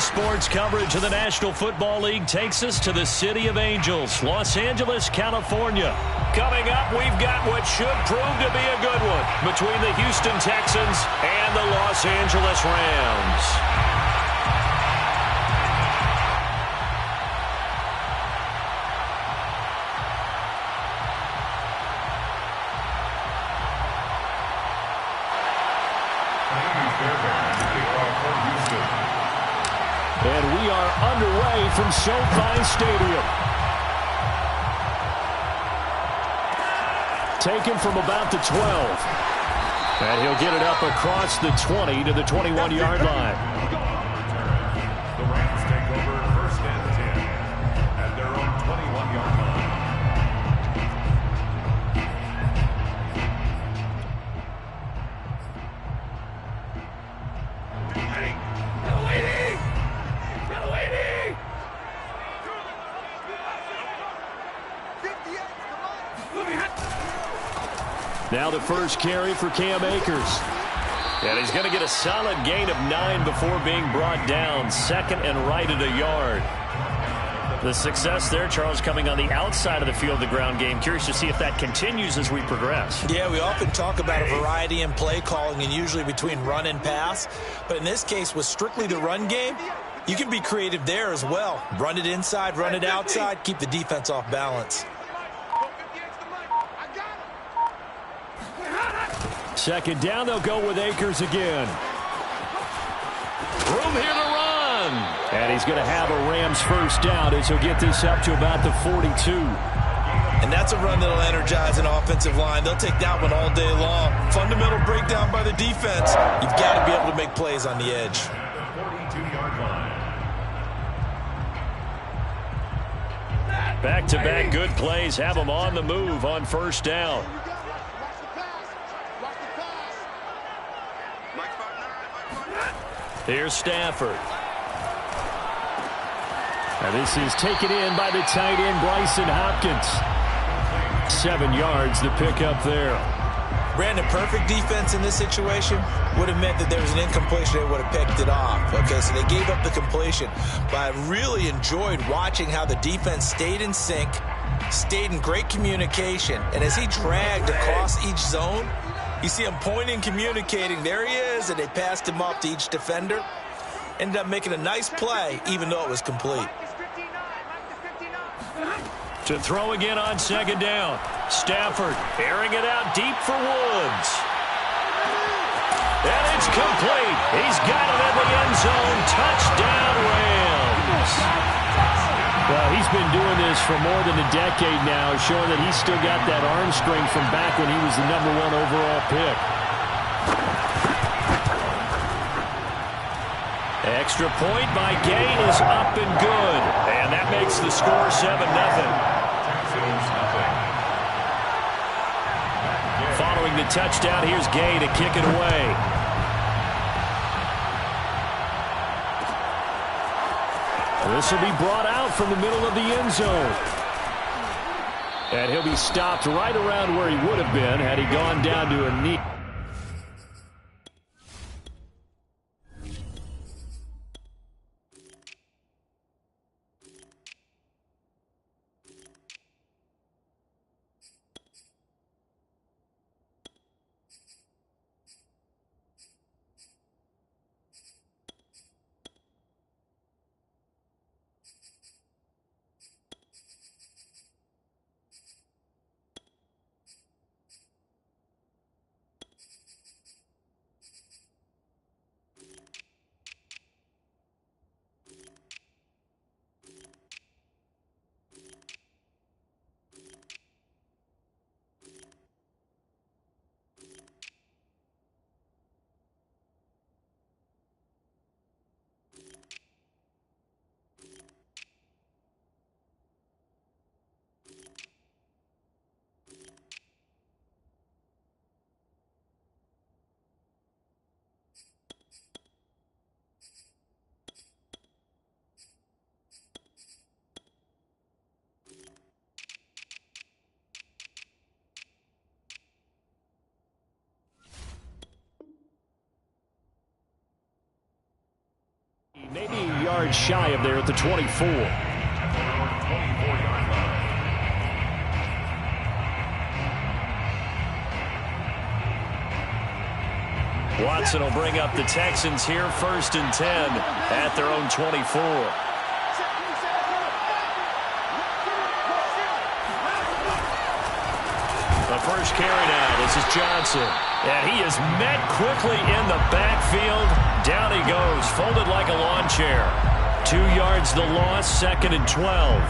Sports coverage of the National Football League takes us to the City of Angels, Los Angeles, California. Coming up, we've got what should prove to be a good one between the Houston Texans and the Los Angeles Rams. And we are underway from SoFi Stadium. Taken from about the 12. And he'll get it up across the 20 to the 21-yard line. The Rams take over first and 10 at their own 21-yard line. Now the first carry for Cam Akers. And he's going to get a solid gain of 9 before being brought down. Second and right at a yard. The success there, Charles, coming on the outside of the field, the ground game. Curious to see if that continues as we progress. Yeah, we often talk about a variety in play calling and usually between run and pass. But in this case, with strictly the run game, you can be creative there as well. Run it inside, run it outside, keep the defense off balance. Second down, they'll go with Akers again. Room here to run. And he's going to have a Rams first down as he'll get this up to about the 42. And that's a run that'll energize an offensive line. They'll take that one all day long. Fundamental breakdown by the defense. You've got to be able to make plays on the edge. 42-yard line. Back-to-back good plays have them on the move on first down. Here's Stafford. And this is taken in by the tight end, Bryson Hopkins. 7 yards, the pickup there. Brandon, perfect defense in this situation would have meant that there was an incompletion. They would have picked it off. Okay, so they gave up the completion. But I really enjoyed watching how the defense stayed in sync, stayed in great communication. And as he dragged across each zone, you see him pointing, communicating. There he is, and they passed him up to each defender. Ended up making a nice play, even though it was complete. To throw again on second down. Stafford airing it out deep for Woods. And it's complete. He's got it in the end zone. Touchdown, Rams. Well, he's been doing this for more than a decade now, showing that he's still got that arm strength from back when he was the #1 overall pick. Extra point by Gain is up and good. And that makes the score 7-0. Following the touchdown, here's Gay to kick it away. This will be brought out from the middle of the end zone. And he'll be stopped right around where he would have been had he gone down to a knee. yards shy of there at the 24. Watson will bring up the Texans here, 1st and 10 at their own 24. The first carry now. This is Johnson. And he is met quickly in the backfield. Down he goes, folded like a lawn chair. 2 yards the loss, 2nd and 12.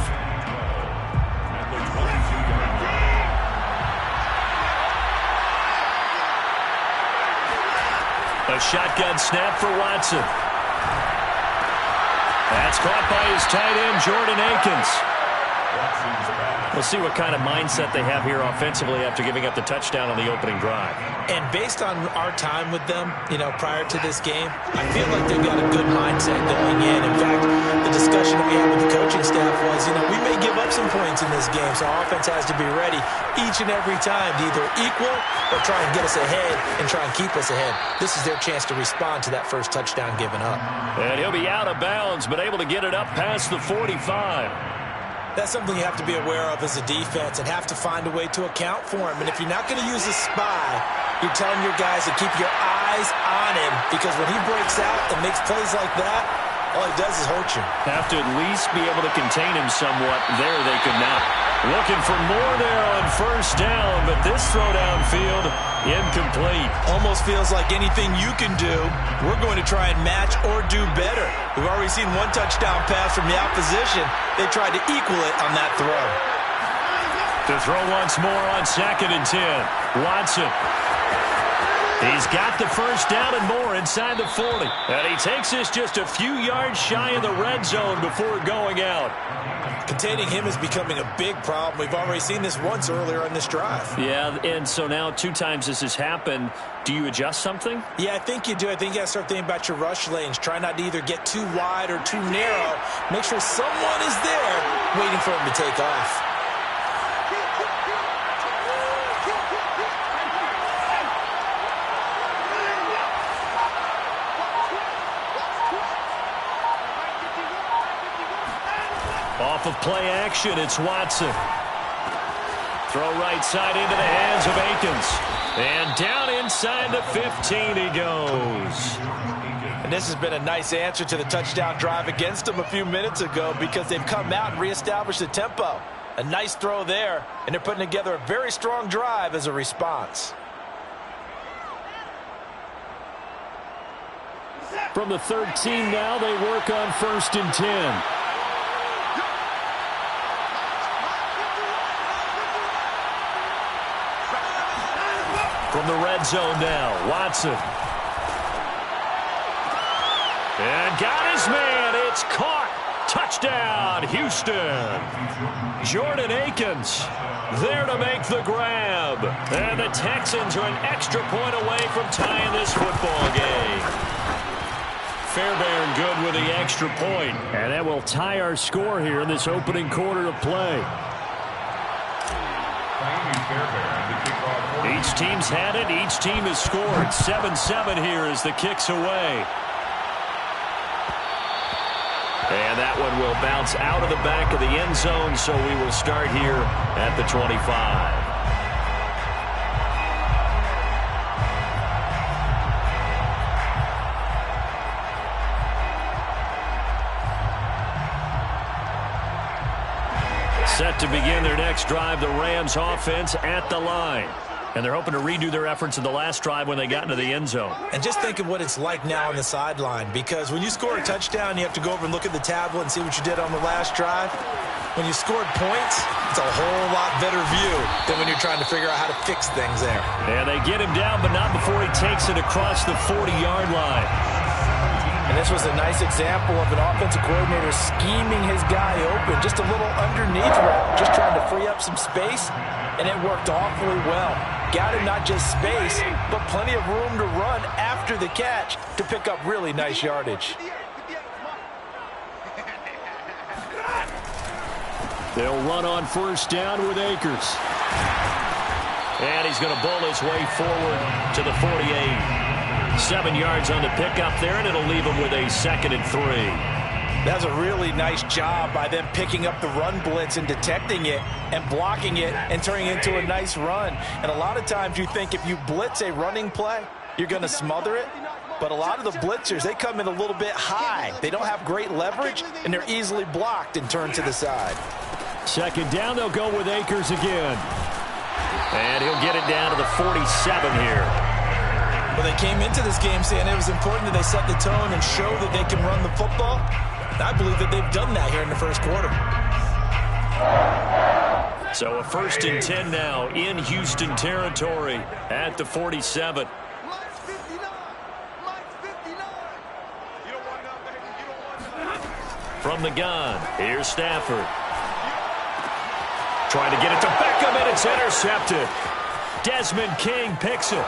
A shotgun snap for Watson. That's caught by his tight end, Jordan Akins. We'll see what kind of mindset they have here offensively after giving up the touchdown on the opening drive. And based on our time with them, prior to this game, I feel like they've got a good mindset going in. In fact, the discussion that we had with the coaching staff was, we may give up some points in this game, so our offense has to be ready each and every time to either equal or try and get us ahead and try and keep us ahead. This is their chance to respond to that first touchdown given up. And he'll be out of bounds, but able to get it up past the 45. That's something you have to be aware of as a defense and have to find a way to account for him. And if you're not going to use a spy, you're telling your guys to keep your eyes on him, because when he breaks out and makes plays like that, all he does is hurt you. Have to at least be able to contain him somewhat. There they could not. Looking for more there on 1st down, but this throw downfield, incomplete. Almost feels like anything you can do, we're going to try and match or do better. We've already seen one touchdown pass from the opposition. They tried to equal it on that throw. To throw once more on 2nd and 10. Watson. He's got the 1st down and more inside the 40. And he takes this just a few yards shy of the red zone before going out. Containing him is becoming a big problem. We've already seen this once earlier on this drive. Yeah, and so now 2 times this has happened. Do you adjust something? Yeah, I think you do. I think you got to start thinking about your rush lanes. Try not to either get too wide or too narrow. Make sure someone is there waiting for him to take off. Off of play action, it's Watson. Throw right side into the hands of Akins. And down inside the 15 he goes. And this has been a nice answer to the touchdown drive against them a few minutes ago, because they've come out and reestablished the tempo. A nice throw there, and they're putting together a very strong drive as a response. From the 13 now, they work on 1st and 10. From the red zone now, Watson. And got his man. It's caught. Touchdown, Houston. Jordan Akins there to make the grab. And the Texans are an extra point away from tying this football game. Fairbairn good with the extra point. And that will tie our score here in this opening quarter of play. Each team's had it. Each team has scored. 7-7 here as the kick's away. And that one will bounce out of the back of the end zone, so we will start here at the 25. Set to begin their next drive, the Rams offense at the line. And they're hoping to redo their efforts in the last drive when they got into the end zone. And just think of what it's like now on the sideline, because when you score a touchdown, you have to go over and look at the tablet and see what you did on the last drive. When you scored points, it's a whole lot better view than when you're trying to figure out how to fix things there. And they get him down, but not before he takes it across the 40-yard line. And this was a nice example of an offensive coordinator scheming his guy open. Just a little underneath route, just trying to free up some space, and it worked awfully well. Got him not just space, but plenty of room to run after the catch to pick up really nice yardage. They'll run on 1st down with Akers. And he's going to bowl his way forward to the 48. 7 yards on the pickup there, and it'll leave him with a 2nd and 3. That's a really nice job by them picking up the run blitz and detecting it and blocking it and turning it into a nice run. And a lot of times you think if you blitz a running play, you're going to smother it. But a lot of the blitzers, they come in a little bit high. They don't have great leverage, and they're easily blocked and turned to the side. Second down, they'll go with Akers again. And he'll get it down to the 47 here. Well, they came into this game saying it was important that they set the tone and show that they can run the football. I believe that they've done that here in the first quarter. So a 1st and 10 now in Houston territory at the 47. From the gun, here's Stafford. Trying to get it to Beckham, and it's intercepted. Desmond King picks it.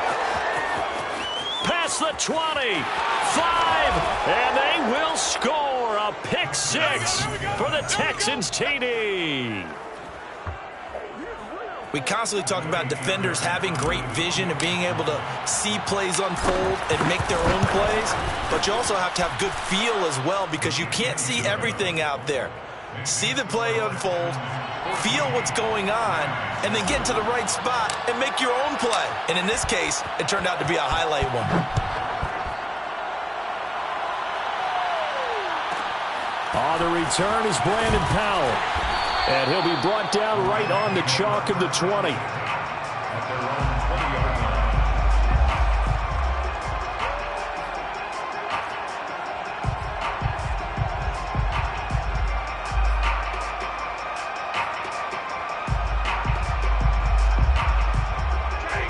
Past the 20, 5, and they will score. A pick 6 for the Texans TD. We constantly talk about defenders having great vision and being able to see plays unfold and make their own plays, but you also have to have good feel as well because you can't see everything out there. See the play unfold, feel what's going on, and then get to the right spot and make your own play. And in this case, it turned out to be a highlight one. On the return is Brandon Powell. And he'll be brought down right on the chalk of the 20.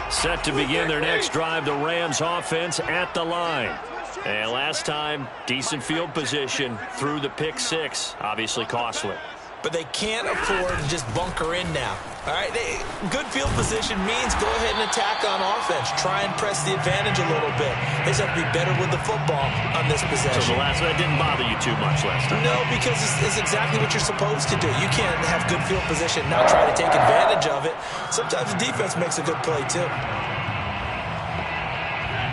Set to begin their next drive, the Rams offense at the line. And last time, decent field position through the pick 6, obviously costly. But they can't afford to just bunker in now. All right, good field position means go ahead and attack on offense. Try and press the advantage a little bit. They just have to be better with the football on this possession. So the last one didn't bother you too much last time? No, because it's exactly what you're supposed to do. You can't have good field position, not try to take advantage of it. Sometimes the defense makes a good play too.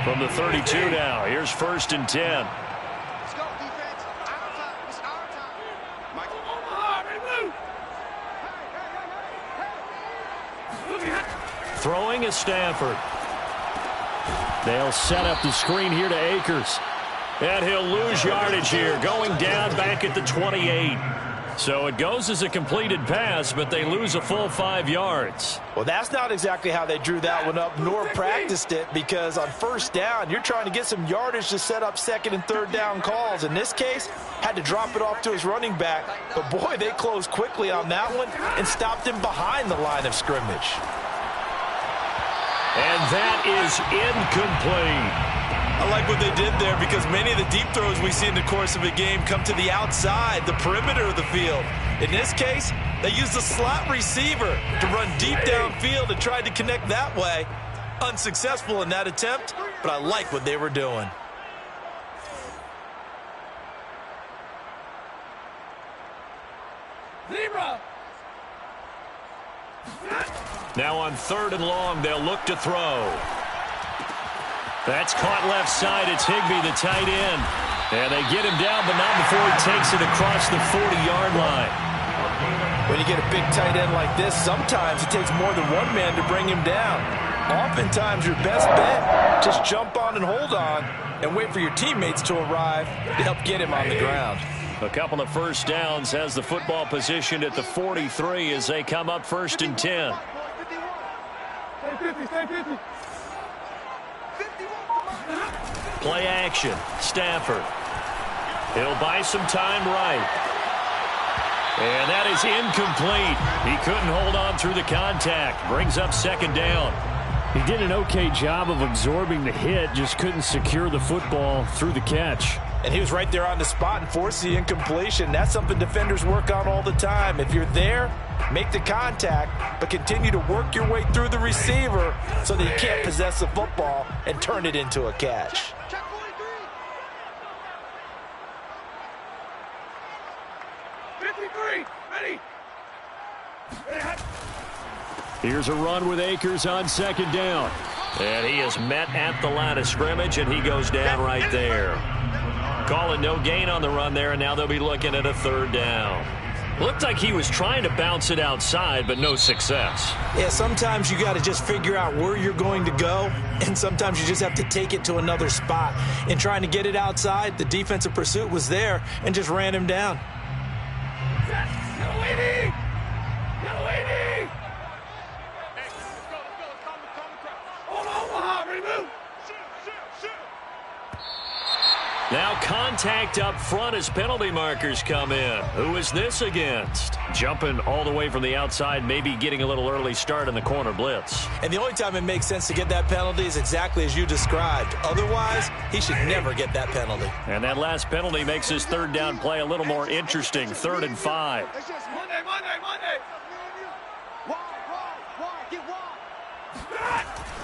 From the 32 now, here's 1st and 10. Let's go, defense. Our time. It's our time. Mike. Throwing is Stafford. They'll set up the screen here to Akers. And he'll lose yardage here, going down back at the 28. So it goes as a completed pass, but they lose a full 5 yards. Well, that's not exactly how they drew that one up, nor practiced it, because on 1st down, you're trying to get some yardage to set up 2nd and 3rd down calls. In this case, had to drop it off to his running back. But, boy, they closed quickly on that one and stopped him behind the line of scrimmage. And that is incomplete. I like what they did there because many of the deep throws we see in the course of a game come to the outside, the perimeter of the field. In this case, they used the slot receiver to run deep downfield and tried to connect that way. Unsuccessful in that attempt, but I like what they were doing. Now on 3rd and long, they'll look to throw. That's caught left side. It's Higbee, the tight end. And they get him down, but not before he takes it across the 40-yard line. When you get a big tight end like this, sometimes it takes more than one man to bring him down. Oftentimes, your best bet, just jump on and hold on and wait for your teammates to arrive to help get him on the ground. A couple of 1st downs has the football positioned at the 43 as they come up 1st and 10. Play action. Stafford. He'll buy some time right. And that is incomplete. He couldn't hold on through the contact. Brings up 2nd down. He did an okay job of absorbing the hit, just couldn't secure the football through the catch. And he was right there on the spot and forced the incompletion. That's something defenders work on all the time. If you're there, make the contact, but continue to work your way through the receiver so that you can't possess the football and turn it into a catch. Here's a run with Akers on 2nd down. And he is met at the line of scrimmage, and he goes down right there. calling no gain on the run there, and now they'll be looking at a third down. Looked like he was trying to bounce it outside, but no success. Yeah, sometimes you got to just figure out where you're going to go, and sometimes you just have to take it to another spot. In trying to get it outside, the defensive pursuit was there and just ran him down. Now contact up front as penalty markers come in. Who is this against? Jumping all the way from the outside, maybe getting a little early start in the corner blitz. And the only time it makes sense to get that penalty is exactly as you described. Otherwise, he should never get that penalty. And that last penalty makes his third down play a little more interesting. 3rd and 5.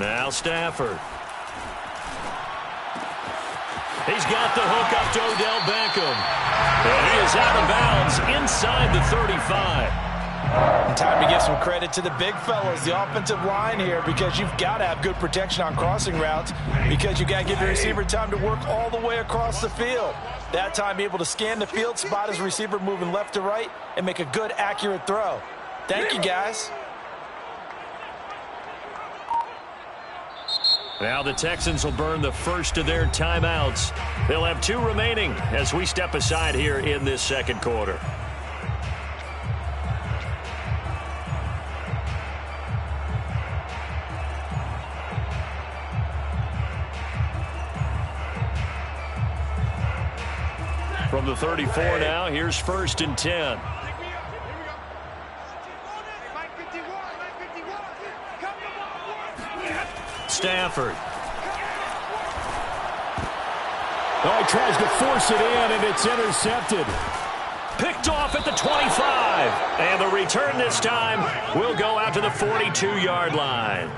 Now Stafford. He's got the hook up to Odell Beckham. And he is out of bounds inside the 35. And time to give some credit to the big fellas, the offensive line here, because you've got to have good protection on crossing routes, because you've got to give your receiver time to work all the way across the field. That time, be able to scan the field, spot his receiver moving left to right, and make a good, accurate throw. Thank you, guys. Now the Texans will burn the first of their timeouts. They'll have 2 remaining as we step aside here in this second quarter. From the 34 now, here's 1st and 10. Stafford. Oh, he tries to force it in, and it's intercepted. Picked off at the 25. And the return this time will go out to the 42-yard line.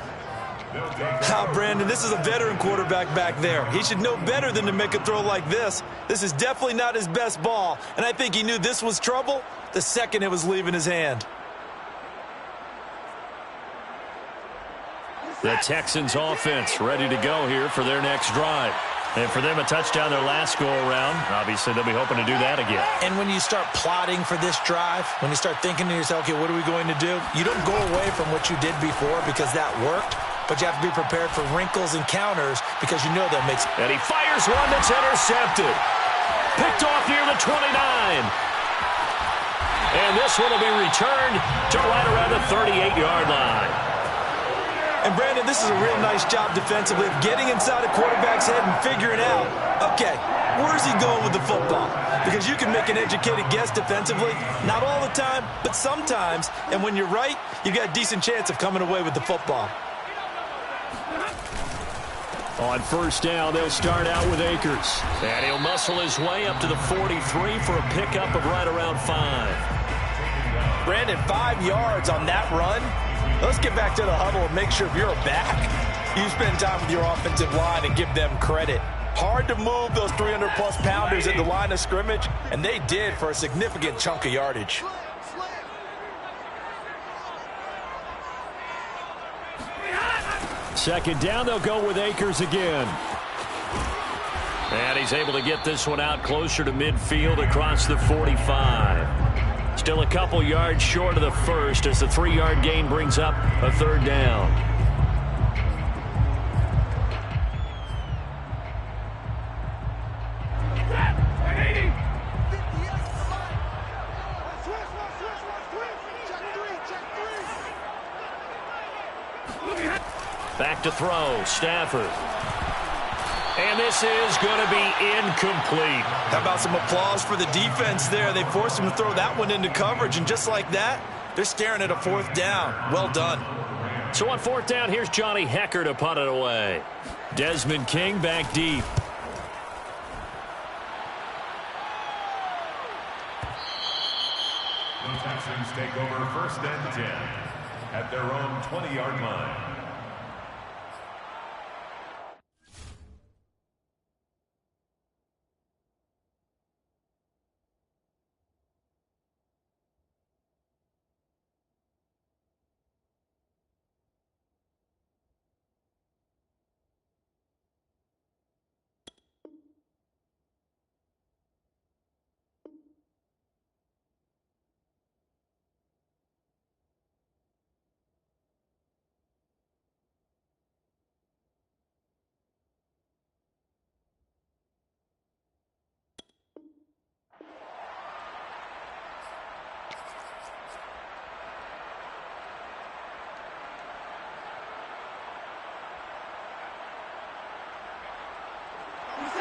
Brandon, this is a veteran quarterback back there. He should know better than to make a throw like this. This is definitely not his best ball, and I think he knew this was trouble the second it was leaving his hand. The Texans offense ready to go here for their next drive. And for them, a touchdown their last go-around. Obviously, they'll be hoping to do that again. And when you start plotting for this drive, when you start thinking to yourself, okay, what are we going to do? You don't go away from what you did before because that worked, but you have to be prepared for wrinkles and counters because you know they'll make. And he fires one that's intercepted. Picked off near the 29. And this one will be returned to right around the 38-yard line. And, Brandon, this is a real nice job defensively of getting inside a quarterback's head and figuring out, okay, where's he going with the football? Because you can make an educated guess defensively, not all the time, but sometimes. And when you're right, you've got a decent chance of coming away with the football. On 1st down, they'll start out with Akers. And he'll muscle his way up to the 43 for a pickup of right around 5. Brandon, 5 yards on that run. Let's get back to the huddle and make sure if you're back, you spend time with your offensive line and give them credit. Hard to move those 300-plus pounders at the line of scrimmage, and they did for a significant chunk of yardage. Second down, they'll go with Akers again. And he's able to get this one out closer to midfield across the 45. Still a couple yards short of the first as the 3-yard gain brings up a 3rd down. Back to throw, Stafford. And this is going to be incomplete. How about some applause for the defense there? They forced him to throw that one into coverage, and just like that, they're staring at a 4th down. Well done. So on 4th down, here's Johnny Hecker to punt it away. Desmond King back deep. The Texans take over 1st and 10 at their own 20-yard line.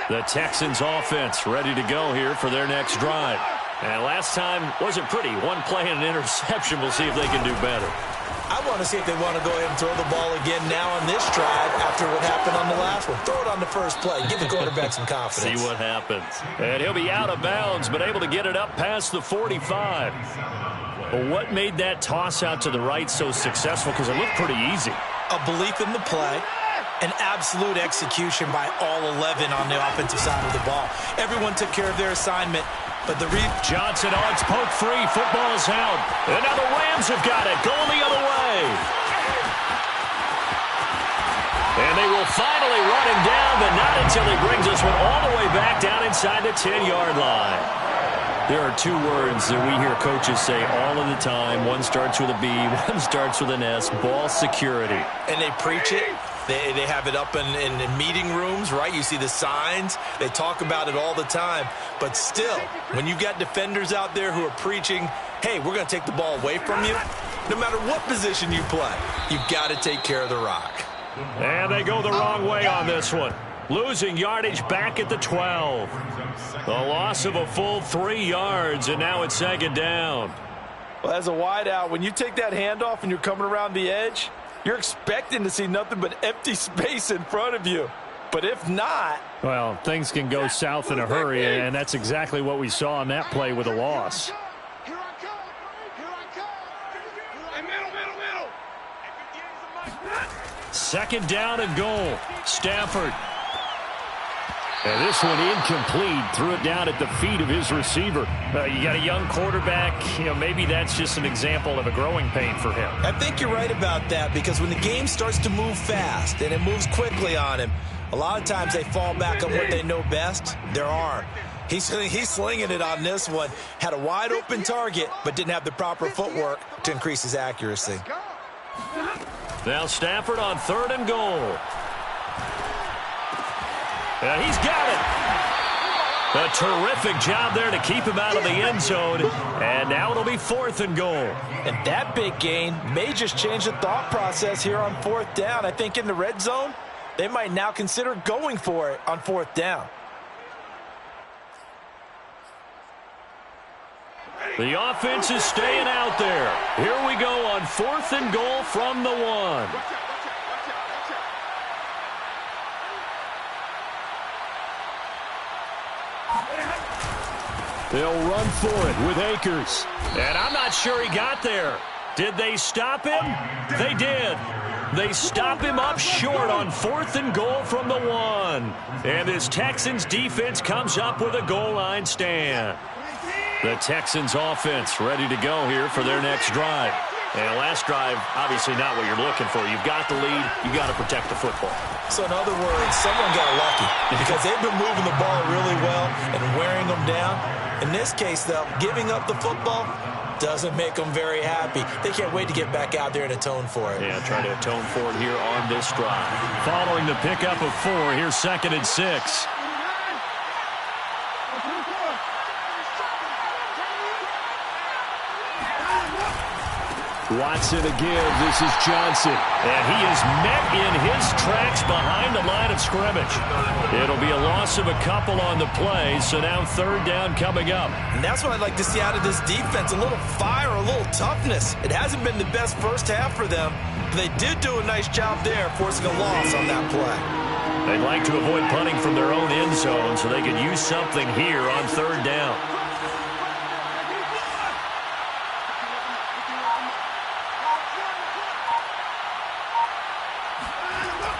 The Texans offense ready to go here for their next drive. And last time wasn't pretty. One play and an interception. We'll see if they can do better. I want to see if they want to go ahead and throw the ball again now on this drive after what happened on the last one. Throw it on the first play. Give the quarterback some confidence. See what happens. And he'll be out of bounds, but able to get it up past the 45. Well, what made that toss out to the right so successful? Because it looked pretty easy. A belief in the play. An absolute execution by all 11 on the offensive side of the ball. Everyone took care of their assignment. But the Johnson odds poke free. Football is out. And now the Rams have got it. Going the other way. And they will finally run him down, but not until he brings this one all the way back down inside the 10-yard line. There are two words that we hear coaches say all of the time. One starts with a B, one starts with an S. Ball security. And they preach it. They have it up in meeting rooms, right? You see the signs. They talk about it all the time. But still, when you've got defenders out there who are preaching, hey, we're going to take the ball away from you, no matter what position you play, you've got to take care of the rock. And they go the wrong way on this one. Losing yardage back at the 12. The loss of a full 3 yards, and now it's second down. Well, as a wideout, when you take that handoff and you're coming around the edge, you're expecting to see nothing but empty space in front of you. But if not... Well, things can go south in a hurry, and that's exactly what we saw on that play with a loss. Here I come. Here I come. Hey, middle. Second down and goal. Stafford. And this one incomplete. Threw it down at the feet of his receiver. You got a young quarterback. Maybe that's just an example of a growing pain for him. I think you're right about that, because when the game starts to move fast and it moves quickly on him, a lot of times they fall back on what they know best, their arm. He's slinging it on this one. Had a wide open target, but didn't have the proper footwork to increase his accuracy. Now Stafford on 3rd and goal. And he's got it. A terrific job there to keep him out of the end zone. And now it'll be 4th and goal. And that big gain may just change the thought process here on 4th down. I think in the red zone, they might now consider going for it on 4th down. The offense is staying out there. Here we go on 4th and goal from the 1. They'll run for it with Akers. And I'm not sure he got there. Did they stop him? They did. They stop him up short on 4th and goal from the 1. And this Texans defense comes up with a goal line stand. The Texans offense ready to go here for their next drive. And last drive, obviously not what you're looking for. You've got the lead. You've got to protect the football. So in other words, someone got lucky because they've been moving the ball really well and wearing them down. In this case, though, giving up the football doesn't make them very happy. They can't wait to get back out there and atone for it. Yeah, try to atone for it here on this drive. Following the pickup of 4, here's 2nd and 6. Watson again. This is Johnson. And he is met in his tracks behind the line of scrimmage. It'll be a loss of a couple on the play, so now 3rd down coming up. And that's what I'd like to see out of this defense, a little fire, a little toughness. It hasn't been the best first half for them, but they did do a nice job there, forcing a loss on that play. They'd like to avoid punting from their own end zone so they could use something here on 3rd down.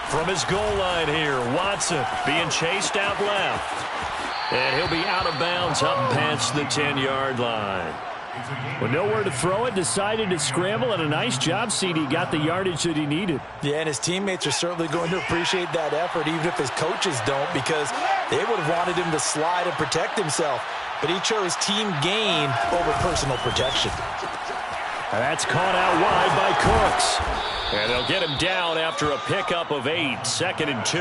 From his goal line here, Watson being chased out left. And he'll be out of bounds up past the 10-yard line. With nowhere to throw it, decided to scramble, and a nice job, CD. Got the yardage that he needed. Yeah, and his teammates are certainly going to appreciate that effort, even if his coaches don't, because they would have wanted him to slide and protect himself. But he chose team gain over personal protection. And that's caught out wide by Cooks. And they'll get him down after a pickup of 8, 2nd and 2.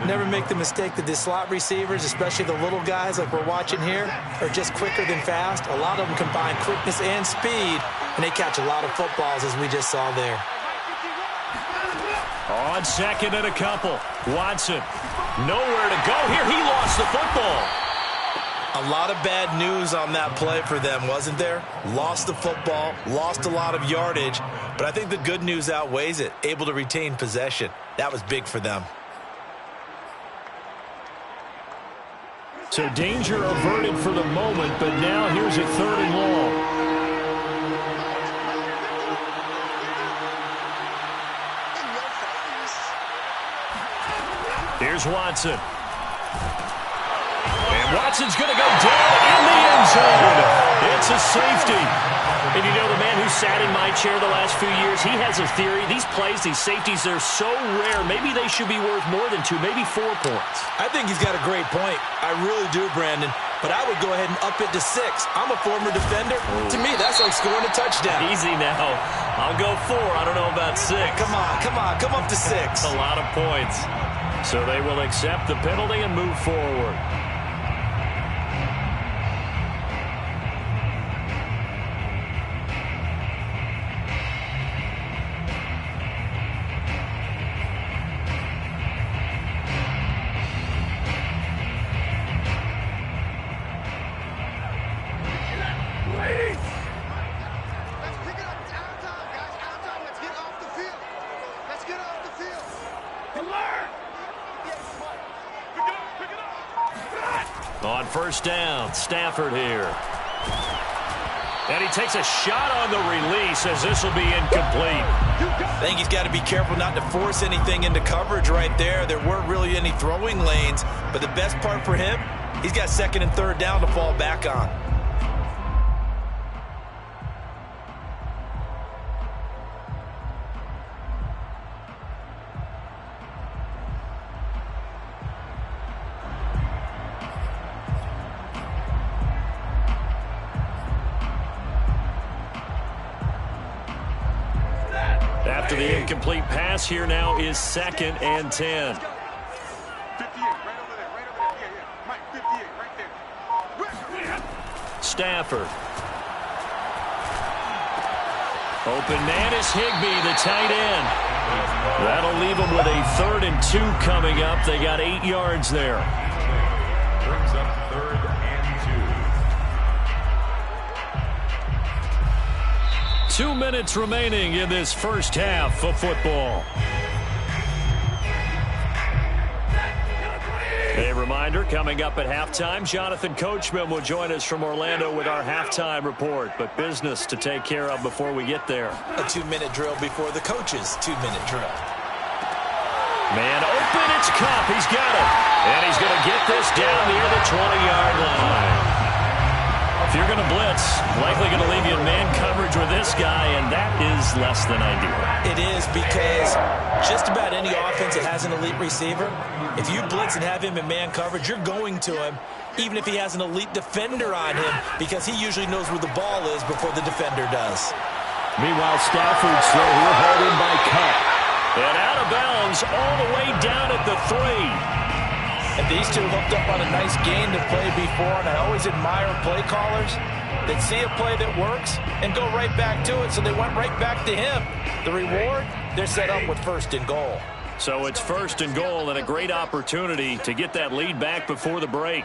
Never make the mistake that the slot receivers, especially the little guys like we're watching here, are just quicker than fast. A lot of them combine quickness and speed, and they catch a lot of footballs, as we just saw there. On 2nd and a couple, Watson Nowhere to go here. He lost the football. A lot of bad news on that play for them, wasn't there? Lost the football, lost a lot of yardage, but I think the good news outweighs it. Able to retain possession. That was big for them. So danger averted for the moment, but now here's a 3rd and long. Here's Watson. And Watson's going to go down in the end zone. It's a safety. And you know, the man who sat in my chair the last few years, he has a theory. These plays, these safeties, they're so rare. Maybe they should be worth more than 2, maybe 4 points. I think he's got a great point. I really do, Brandon. But I would go ahead and up it to 6. I'm a former defender. To me, that's like scoring a touchdown. Easy now. I'll go 4. I don't know about 6. Come on. Come up to 6. A lot of points. So they will accept the penalty and move forward. On first down, Stafford here. And he takes a shot on the release as this will be incomplete. I think he's got to be careful not to force anything into coverage right there. There weren't really any throwing lanes, but the best part for him, he's got 2nd and 3rd down to fall back on. After the incomplete pass, here now is 2nd and 10. 58, right over there, yeah. Mike, 58, right there. Stafford. Open man is Higbee, the tight end. That'll leave them with a 3rd and 2 coming up. They got 8 yards there. Brings up 3rd and 2. 2 minutes remaining in this first half of football. A reminder, coming up at halftime, Jonathan Coachman will join us from Orlando with our halftime report, but business to take care of before we get there. A 2-minute drill before the coach's 2-minute drill. Man open, it's Kupp. He's got it. And he's going to get this down near the 20-yard line. If you're going to blitz, likely going to leave you in man coverage with this guy, and that is less than ideal. It is, because just about any offense that has an elite receiver, if you blitz and have him in man coverage, you're going to him, even if he has an elite defender on him, because he usually knows where the ball is before the defender does. Meanwhile, Stafford's throw here hauled in by Kupp. And out of bounds all the way down at the 3. And these two hooked up on a nice gain to play before, and I always admire play callers that see a play that works and go right back to it, so they went right back to him. The reward, they're set up with 1st and goal. So it's 1st and goal and a great opportunity to get that lead back before the break.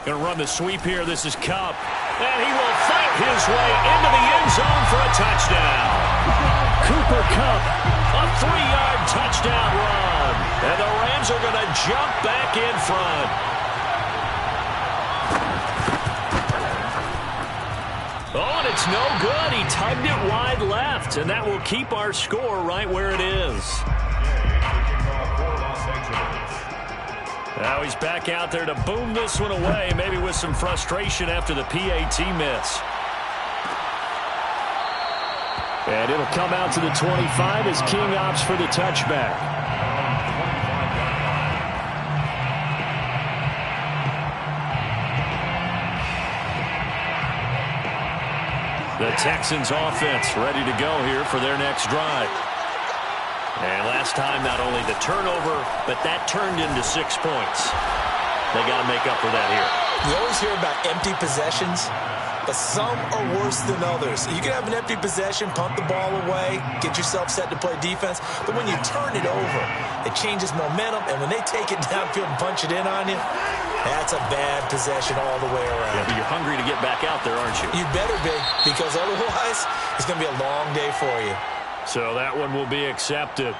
Going to run the sweep here. This is Kupp. And he will fight his way into the end zone for a touchdown. Cooper Kupp, a 3-yard touchdown run. And the Rams are going to jump back in front. Oh, and it's no good. He tugged it wide left, and that will keep our score right where it is. Now he's back out there to boom this one away, maybe with some frustration after the PAT miss. And it'll come out to the 25 as King opts for the touchback. The Texans offense ready to go here for their next drive. And last time, not only the turnover, but that turned into 6 points. They got to make up for that here. You always hear about empty possessions. but some are worse than others. You can have an empty possession, punt the ball away, get yourself set to play defense, but when you turn it over, it changes momentum, and when they take it downfield and punch it in on you, that's a bad possession all the way around. Yeah, but you're hungry to get back out there, aren't you? You better be, because otherwise, it's going to be a long day for you. So that one will be accepted.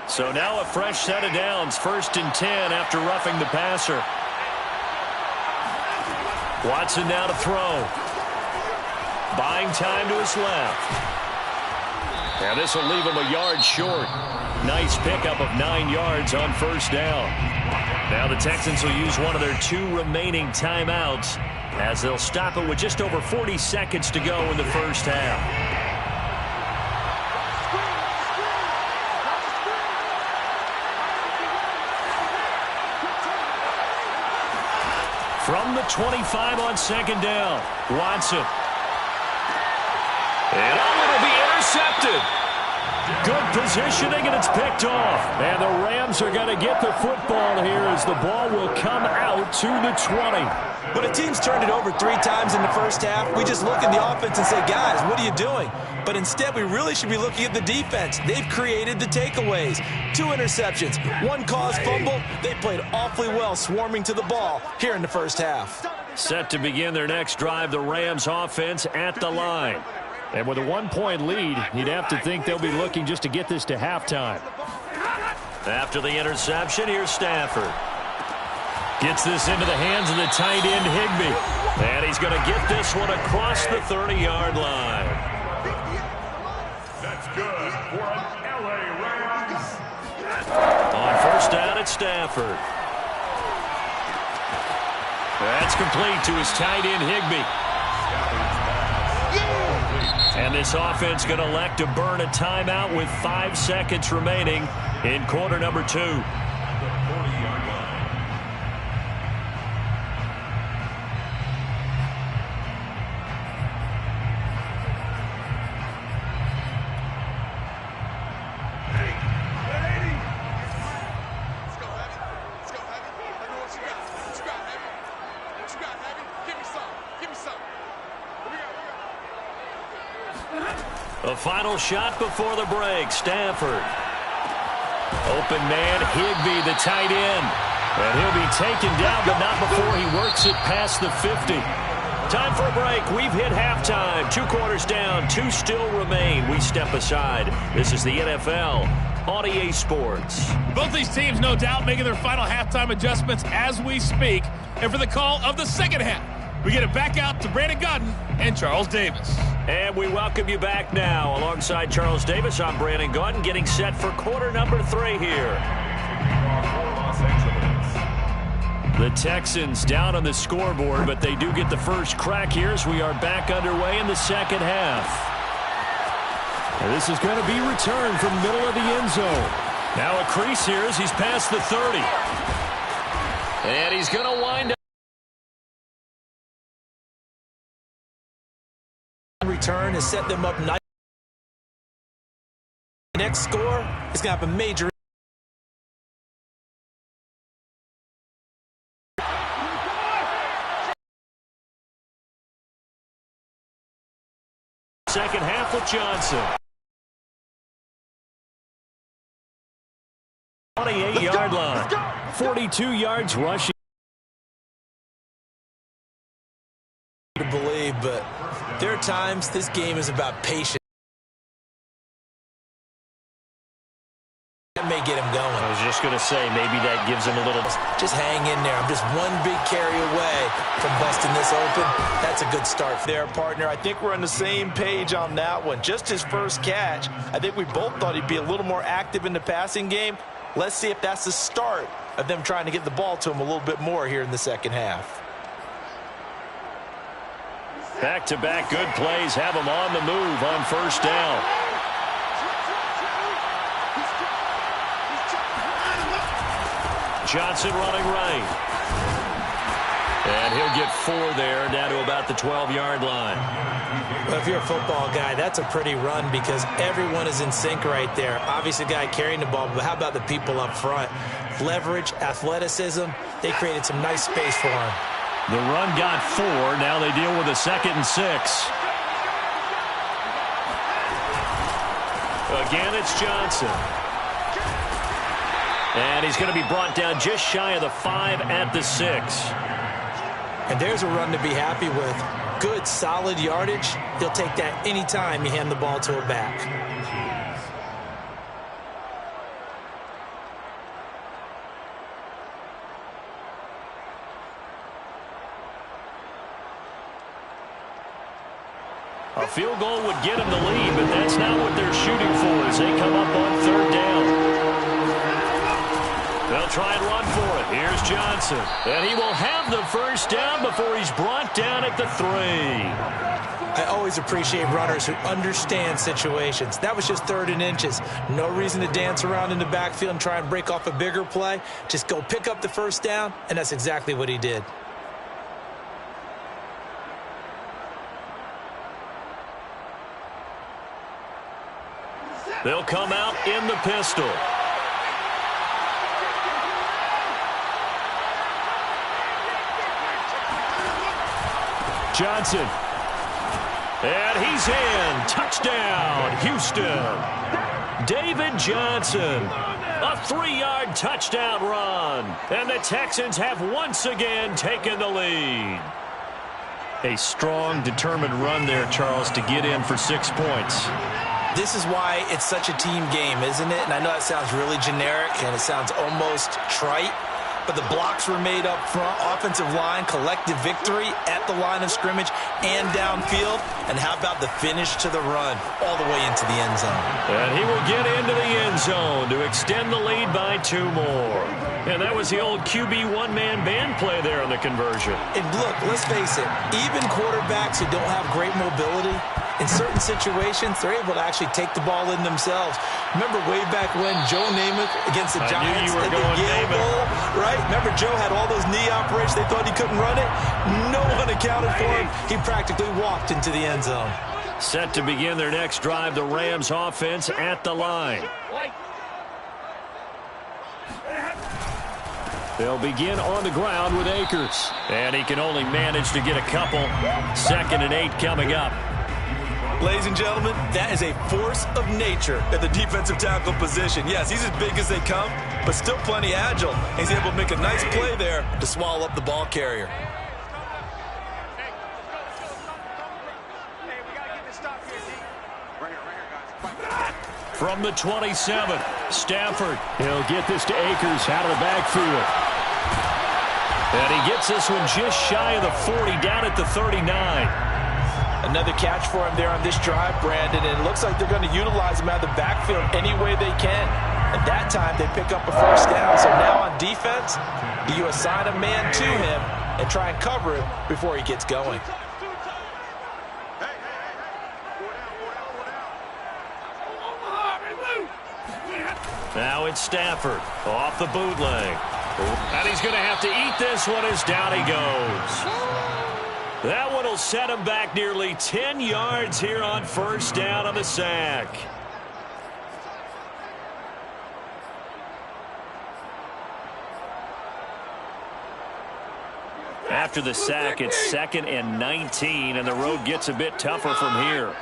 So now a fresh set of downs, 1st and 10 after roughing the passer. Watson now to throw. Buying time to his left. And this will leave him a yard short. Nice pickup of 9 yards on 1st down. Now the Texans will use one of their 2 remaining timeouts as they'll stop it with just over 40 seconds to go in the first half. From the 25 on 2nd down, Watson. And it'll be intercepted. Good positioning, and it's picked off. And the Rams are going to get the football here as the ball will come out to the 20. When a team's turned it over 3 times in the first half, we just look at the offense and say, guys, what are you doing? But instead, we really should be looking at the defense. They've created the takeaways. 2 interceptions, 1 caused fumble. They played awfully well swarming to the ball here in the first half. Set to begin their next drive, the Rams offense at the line. And with a 1-point lead, you'd have to think they'll be looking just to get this to halftime. After the interception, here's Stafford. Gets this into the hands of the tight end, Higbee. And he's going to get this one across the 30-yard line. That's good for an LA Rams. On 1st down at Stafford. That's complete to his tight end, Higbee. And this offense going to elect to burn a timeout with 5 seconds remaining in quarter number 2. A final shot before the break. Stafford. Open man, Higbee, the tight end. And he'll be taken down, but not before he works it past the 50. Time for a break. We've hit halftime. 2 quarters down, 2 still remain. We step aside. This is the NFL on EA Sports. Both these teams, no doubt, making their final halftime adjustments as we speak. And for the call of the second half, we get it back out to Brandon Gaudin and Charles Davis. And we welcome you back now. Alongside Charles Davis, I'm Brandon Gaudin, getting set for quarter number 3 here. The Texans down on the scoreboard, but they do get the first crack here as we are back underway in the second half. And this is going to be returned from middle of the end zone. Now a crease here as he's past the 30. And he's going to wind up. Return has set them up nice. The next score is going to have a major. Second half with Johnson. 28-yard line. 42 yards rushing. To believe, but there are times this game is about patience. That may get him going. I was just going to say, maybe that gives him a little. Just hang in there. I'm just one big carry away from busting this open. That's a good start there, partner. I think we're on the same page on that one. Just his first catch. I think we both thought he'd be a little more active in the passing game. Let's see if that's the start of them trying to get the ball to him a little bit more here in the second half. Back-to-back good plays have him on the move on first down. Johnson running right. And he'll get 4 there, down to about the 12-yard line. Well, if you're a football guy, that's a pretty run because everyone is in sync right there. Obviously, the guy carrying the ball, but how about the people up front? Leverage, athleticism, they created some nice space for him. The run got 4. Now they deal with a 2nd and 6. Again, it's Johnson. And he's going to be brought down just shy of the 5 at the 6. And there's a run to be happy with. Good, solid yardage. He'll take that anytime you hand the ball to a back. A field goal would get him the lead, but that's not what they're shooting for as they come up on 3rd down. They'll try and run for it. Here's Johnson. And he will have the 1st down before he's brought down at the 3. I always appreciate runners who understand situations. That was just 3rd and inches. No reason to dance around in the backfield and try and break off a bigger play. Just go pick up the 1st down, and that's exactly what he did. They'll come out in the pistol. Johnson. And he's in. Touchdown, Houston. David Johnson. A 3-yard touchdown run. And the Texans have once again taken the lead. A strong, determined run there, Charles, to get in for 6 points. This is why it's such a team game, isn't it? And I know that sounds really generic and it sounds almost trite, but the blocks were made up front, offensive line, collective victory at the line of scrimmage and downfield. And how about the finish to the run all the way into the end zone? And he will get into the end zone to extend the lead by 2 more. And that was the old QB one-man band play there on the conversion. And look, let's face it, even quarterbacks who don't have great mobility, in certain situations, they're able to actually take the ball in themselves. Remember way back when Joe Namath against the Giants at the Yale Bowl, right? Remember Joe had all those knee operations. They thought he couldn't run it. No one accounted for him. He practically walked into the end zone. Set to begin their next drive, the Rams offense at the line. They'll begin on the ground with Akers. And he can only manage to get a couple. 2nd and 8 coming up. Ladies and gentlemen, that is a force of nature at the defensive tackle position. Yes, he's as big as they come, but still plenty agile. He's able to make a nice play there to swallow up the ball carrier. From the 27, Stafford. He'll get this to Akers out of the backfield. And he gets this one just shy of the 40, down at the 39. Another catch for him there on this drive, Brandon, and it looks like they're going to utilize him out of the backfield any way they can. At that time, they pick up a 1st down. So now on defense, you assign a man to him and try and cover him before he gets going. Now it's Stafford off the bootleg. And he's going to have to eat this one as down he goes. That one will set him back nearly 10 yards here on 1st down on the sack. After the sack, it's 2nd and 19, and the road gets a bit tougher from here.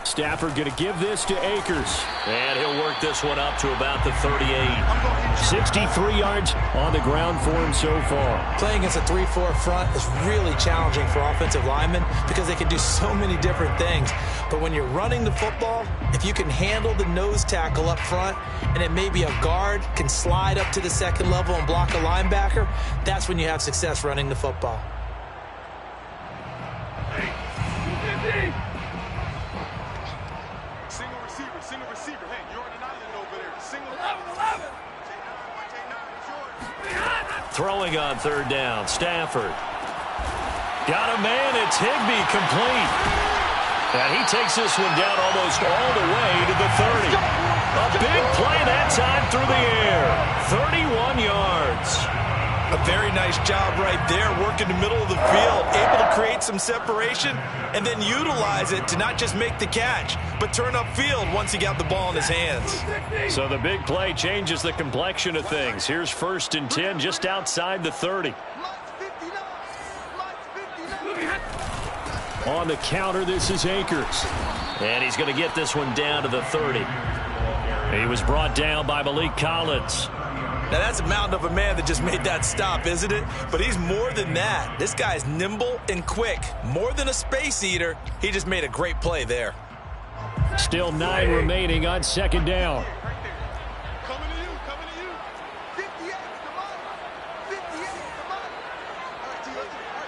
Stafford going to give this to Akers. And he'll work this one up to about the 38. 63 yards on the ground for him so far. Playing against a 3-4 front is really challenging for offensive linemen because they can do so many different things. But when you're running the football, if you can handle the nose tackle up front, and it may be a guard can slide up to the 2nd level and block a linebacker, that's when you have success running the football. Single receiver. Hey, you're on an island over there. Single 11. Throwing on 3rd down, Stafford. Got a man. It's Higbee, complete. And he takes this one down almost all the way to the 30. A big play that time through the air. 31 yards. A very nice job right there, working the middle of the field, able to create some separation, and then utilize it to not just make the catch, but turn upfield once he got the ball in his hands. So the big play changes the complexion of things. Here's 1st and 10 just outside the 30. On the counter, this is Akers. And he's going to get this one down to the 30. He was brought down by Malik Collins. Now, that's a mountain of a man that just made that stop, isn't it? But he's more than that. This guy's nimble and quick. More than a space eater. He just made a great play there. Still 9 remaining on 2nd down. Coming to you, coming to you. 58, come on. 58, come on. All right, T, let's do it.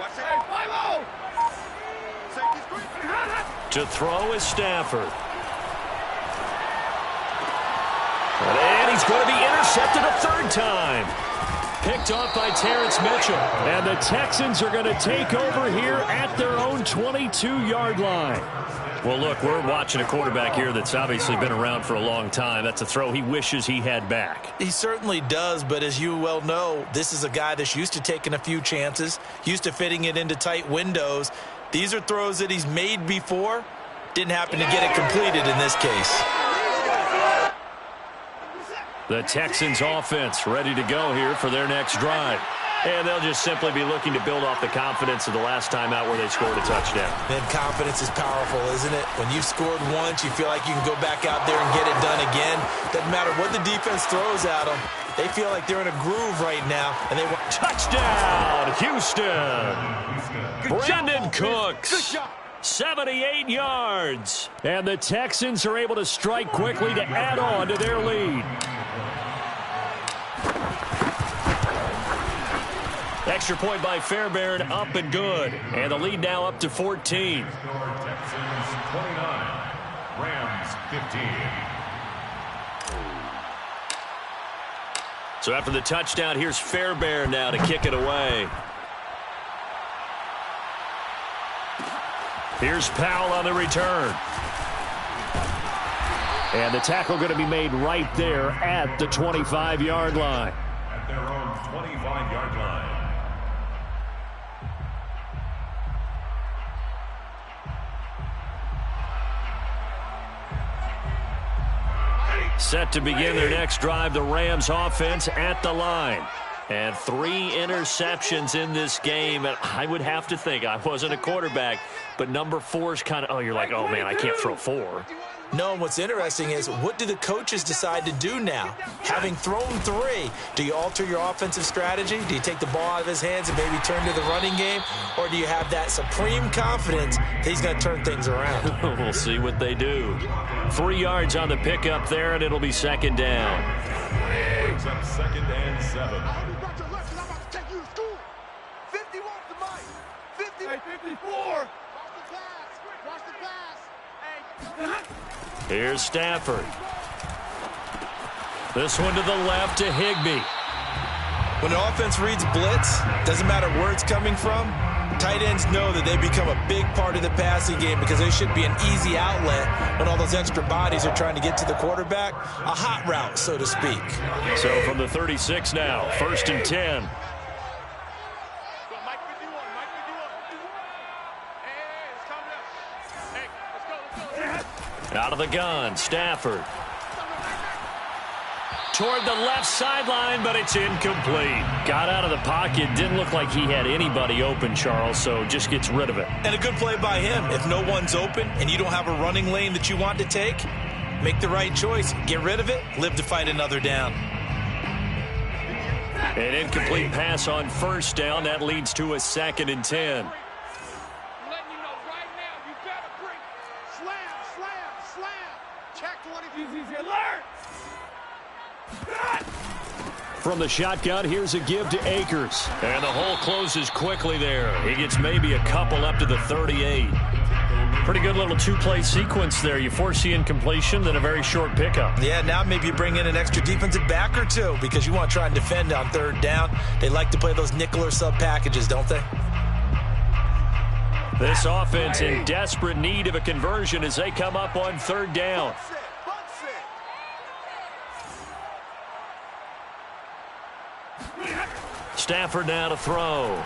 Watch that. Safety screen. To throw is Stafford. And he's going to be intercepted a 3rd time. Picked off by Terrence Mitchell. And the Texans are going to take over here at their own 22-yard line. Well, look, we're watching a quarterback here that's obviously been around for a long time. That's a throw he wishes he had back. He certainly does, but as you well know, this is a guy that's used to taking a few chances, used to fitting it into tight windows. These are throws that he's made before. Didn't happen to get it completed in this case. The Texans offense ready to go here for their next drive. And they'll just simply be looking to build off the confidence of the last time out where they scored a touchdown. Then confidence is powerful, isn't it? When you've scored once, you feel like you can go back out there and get it done again. Doesn't matter what the defense throws at them. They feel like they're in a groove right now. And they want touchdown, Houston. Brandon Cooks. 78 yards. And the Texans are able to strike quickly to add on to their lead. Extra point by Fairbairn, up and good. And the lead now up to 14. Texans 29, Rams 15. So after the touchdown, here's Fairbairn now to kick it away. Here's Powell on the return. And the tackle going to be made right there at the 25-yard line. At their own 25-yard line. Set to begin their next drive, the Rams offense at the line. And 3 interceptions in this game. And I would have to think, I wasn't a quarterback, but number 4 is kind of, oh, you're like, oh, man, I can't throw 4. No, and what's interesting is, what do the coaches decide to do now? Having thrown 3, do you alter your offensive strategy? Do you take the ball out of his hands and maybe turn to the running game? Or do you have that supreme confidence that he's going to turn things around? We'll see what they do. 3 yards on the pickup there, and it'll be 2nd down. Brings up 2nd and 7. I'll be back to lunch and I'm about to take you to school. 51 to Mike. 50. Hey, 54. Watch the pass. Watch the pass. Hey. Here's Stafford. This one to the left to Higbee. When an offense reads blitz, doesn't matter where it's coming from, tight ends know that they become a big part of the passing game because they should be an easy outlet when all those extra bodies are trying to get to the quarterback. A hot route, so to speak. So from the 36 now, 1st and 10. Go, Mike 51. Mike 51. Hey, it's coming up. Hey, let's go. Out of the gun, Stafford. Toward the left sideline, but it's incomplete. Got out of the pocket. Didn't look like he had anybody open, Charles, so just gets rid of it. And a good play by him. If no one's open and you don't have a running lane that you want to take, make the right choice. Get rid of it. Live to fight another down. An incomplete pass on 1st down. That leads to a 2nd and 10. I'm letting you know right now, you better bring slam. Check 20. Alert. From the shotgun, here's a give to Akers. And the hole closes quickly there. He gets maybe a couple up to the 38. Pretty good little two-play sequence there. You force the incompletion, then a very short pickup. Yeah, now maybe you bring in an extra defensive back or two because you want to try and defend on third down. They like to play those nickel or sub packages, don't they? This offense in desperate need of a conversion as they come up on third down. Stafford now to throw.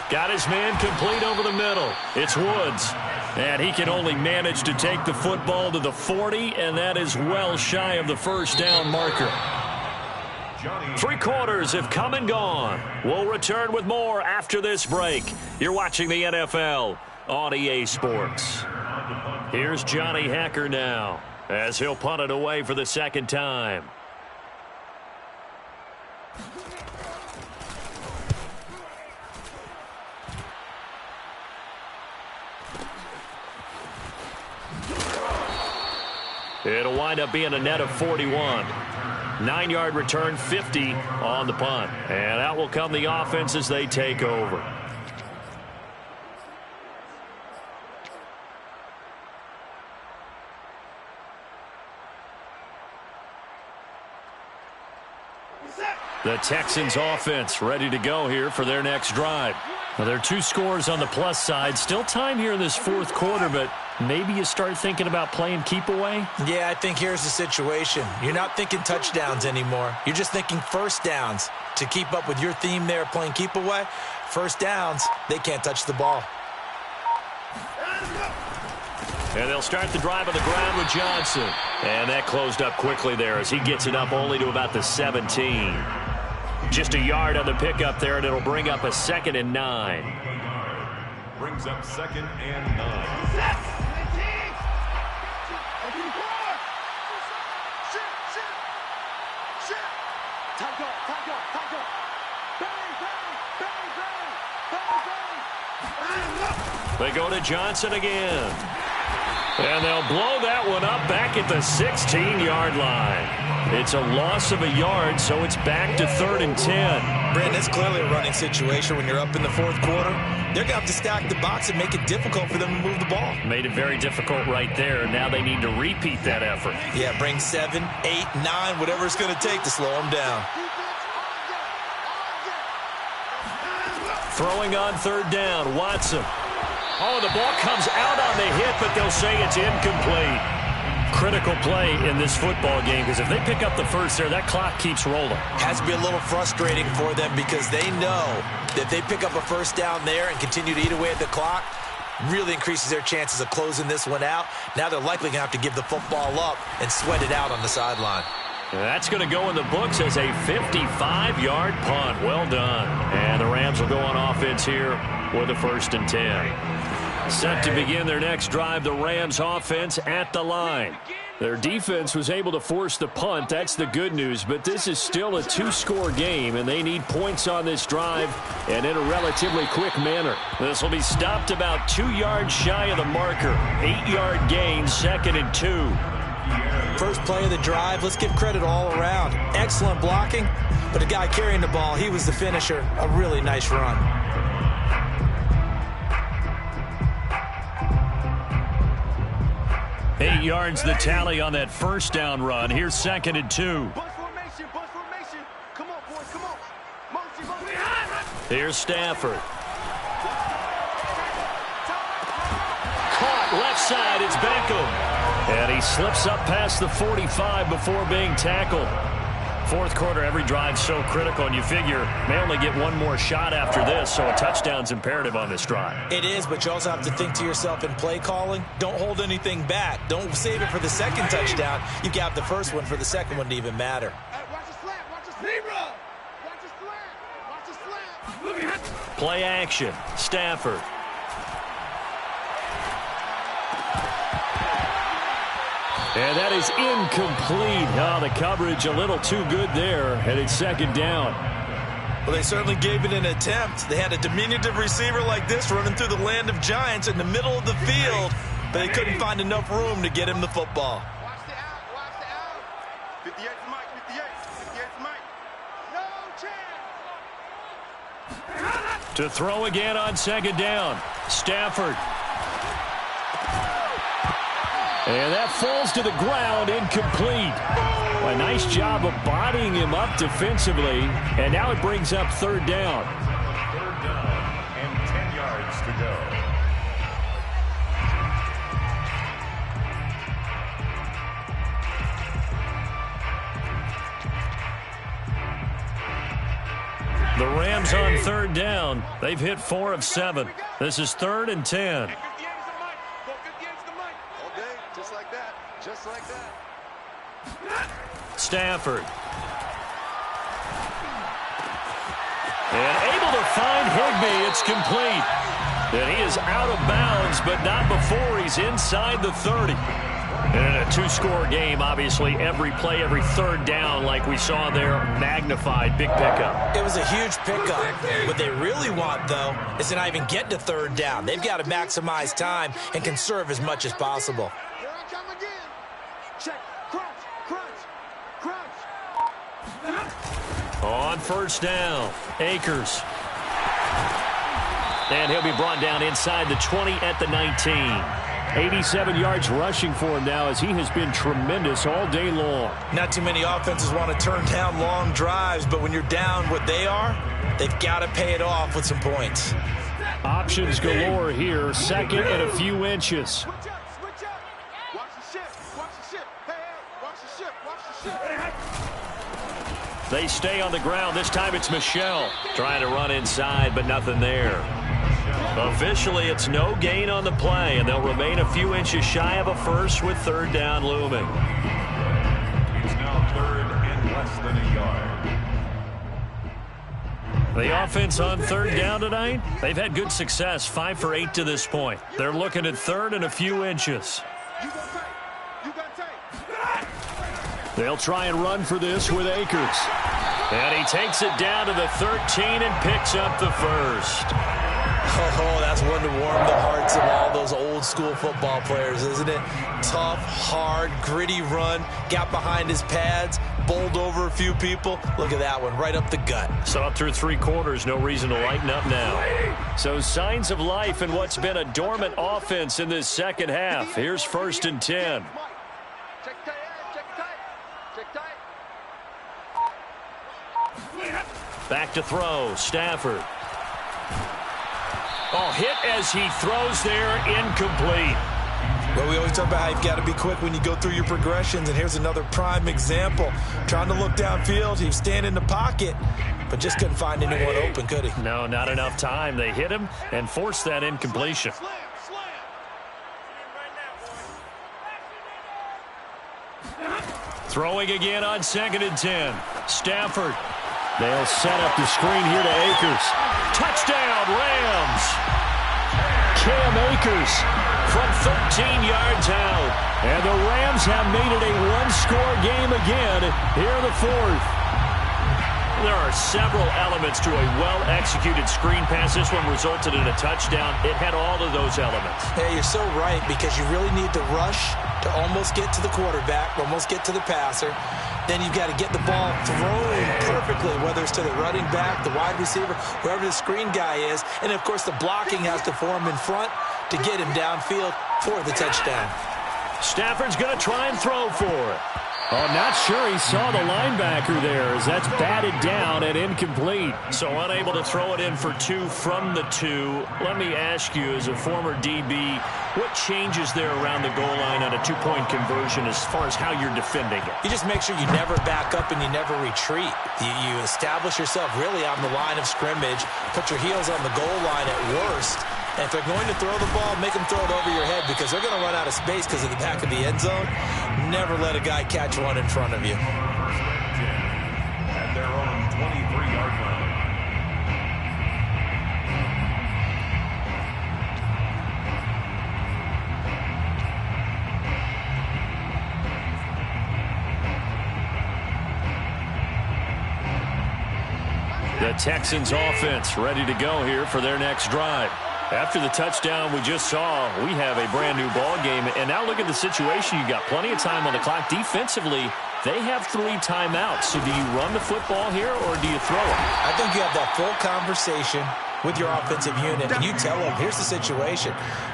Got his man complete over the middle. It's Woods. And he can only manage to take the football to the 40, and that is well shy of the first down marker. 3 quarters have come and gone. We'll return with more after this break. You're watching the NFL on EA Sports. Here's Johnny Hacker now as he'll punt it away for the second time. It'll wind up being a net of 41. 9-yard return, 50 on the punt. And out will come the offense as they take over. The Texans offense ready to go here for their next drive. Now, there are 2 scores on the plus side. Still time here in this fourth quarter, but maybe you start thinking about playing keep away? Yeah, I think here's the situation. You're not thinking touchdowns anymore. You're just thinking first downs. To keep up with your theme there playing keep away, first downs, they can't touch the ball. And they'll start the drive on the ground with Johnson. And that closed up quickly there as he gets it up only to about the 17. Just a yard on the pickup there, and it'll bring up a 2nd and 9. Brings up 2nd and 9. They go to Johnson again. And they'll blow that one up back at the 16-yard line. It's a loss of a yard, so it's back to 3rd and 10. Brandon, it's clearly a running situation when you're up in the fourth quarter. They're going to have to stack the box and make it difficult for them to move the ball. Made it very difficult right there. Now they need to repeat that effort. Yeah, bring 7, 8, 9, whatever it's going to take to slow them down. Throwing on third down, Watson. Oh, the ball comes out on the hit, but they'll say it's incomplete. Critical play in this football game because if they pick up the first there, that clock keeps rolling. Has to be a little frustrating for them because they know that if they pick up a first down there and continue to eat away at the clock, really increases their chances of closing this one out. Now they're likely going to have to give the football up and sweat it out on the sideline. That's going to go in the books as a 55-yard punt. Well done. And the Rams will go on offense here with a 1st and 10. Set to begin their next drive, the Rams offense at the line. Their defense was able to force the punt. That's the good news, but this is still a 2-score game, and they need points on this drive and in a relatively quick manner. This will be stopped about 2 yards shy of the marker. 8-yard gain, 2nd and 2. First play of the drive, let's give credit all around. Excellent blocking, but the guy carrying the ball, he was the finisher. A really nice run. Eight yards the tally on that first down run. Here's 2nd and 2. Come on, boys, come on. Here's Stafford. Caught left side, it's Beckham. And he slips up past the 45 before being tackled. Fourth quarter, every drive so critical, and you figure may only get one more shot after this, so a touchdown's imperative on this drive. It is, but you also have to think to yourself in play calling, don't hold anything back. Don't save it for the second touchdown. You got the first one for the second one to even matter. Watch the slant, watch the slant. Watch the slant, watch the slant. Play action, Stafford. And that is incomplete. Oh, the coverage a little too good there, and it's 2nd down. Well, they certainly gave it an attempt. They had a diminutive receiver like this running through the land of giants in the middle of the field, but they couldn't find enough room to get him the football. Watch the out, watch the out. 58 to Mike, 58 to Mike. No chance. To throw again on 2nd down. Stafford And that falls to the ground, incomplete. A nice job of bodying him up defensively, and now it brings up third down. Third down and 10 yards to go. The Rams on third down. They've hit 4 of 7. This is 3rd and 10. Just like that. Just like that. Stafford. And able to find Higbee. It's complete. And he is out of bounds, but not before he's inside the 30. And in a 2-score game, obviously, every play, every third down, like we saw there, magnified. Big pickup. It was a huge pickup. What they really want, though, is to not even get to third down. They've got to maximize time and conserve as much as possible. Here I come again. Check. Crunch. Crunch. Crunch. On first down, Akers. And he'll be brought down inside the 20 at the 19. 87 yards rushing for him now as he has been tremendous all day long. Not too many offenses want to turn down long drives, but when you're down what they are, they've got to pay it off with some points. Options galore here. 2nd and a few inches. Switch up. Watch the ship. Hey, watch the ship. They stay on the ground. This time it's Michel trying to run inside, but nothing there. Officially, it's no gain on the play, and they'll remain a few inches shy of a first with third down looming. It's now 3rd and less than a yard. The offense on third down tonight, they've had good success, 5 for 8 to this point. They're looking at 3rd and a few inches. You got tape. They'll try and run for this with Akers. And he takes it down to the 13 and picks up the first. Oh, that's one to warm the hearts of all those old school football players, isn't it? Tough, hard, gritty run, got behind his pads, bowled over a few people. Look at that one, right up the gut. So up through 3 quarters, no reason to lighten up now. So signs of life in what's been a dormant offense in this second half. Here's 1st and 10. Check tight. Back to throw, Stafford. Oh, hit as he throws there, incomplete. Well, we always talk about how you've got to be quick when you go through your progressions, and here's another prime example. Trying to look downfield, he was standing in the pocket, but just couldn't find anyone open, could he? No, not enough time. They hit him and forced that incompletion. Throwing again on 2nd and 10. Stafford. They'll set up the screen here to Akers. Touchdown, Rams. Cam Akers from 13 yards out. And the Rams have made it a 1-score game again here in the 4th. There are several elements to a well-executed screen pass. This one resulted in a touchdown. It had all of those elements. Yeah, you're so right, because you really need to rush to almost get to the quarterback, almost get to the passer. Then you've got to get the ball thrown perfectly, whether it's to the running back, the wide receiver, wherever the screen guy is. And, of course, the blocking has to form in front to get him downfield for the touchdown. Stafford's going to try and throw for it. Oh, not sure he saw the linebacker there as that's batted down and incomplete. So unable to throw it in for 2 from the 2. Let me ask you, as a former DB, what changes there around the goal line on a 2-point conversion as far as how you're defending it? You just make sure you never back up and you never retreat. You establish yourself really on the line of scrimmage, put your heels on the goal line at worst. And if they're going to throw the ball, make them throw it over your head, because they're going to run out of space because of the back of the end zone. Never let a guy catch one in front of you. At their own 23-yard line. The Texans offense ready to go here for their next drive. After the touchdown we just saw, we have a brand new ball game. And now look at the situation. You got plenty of time on the clock. Defensively, they have 3 timeouts. So do you run the football here or do you throw it? I think you have that full conversation with your offensive unit, and you tell them, here's the situation.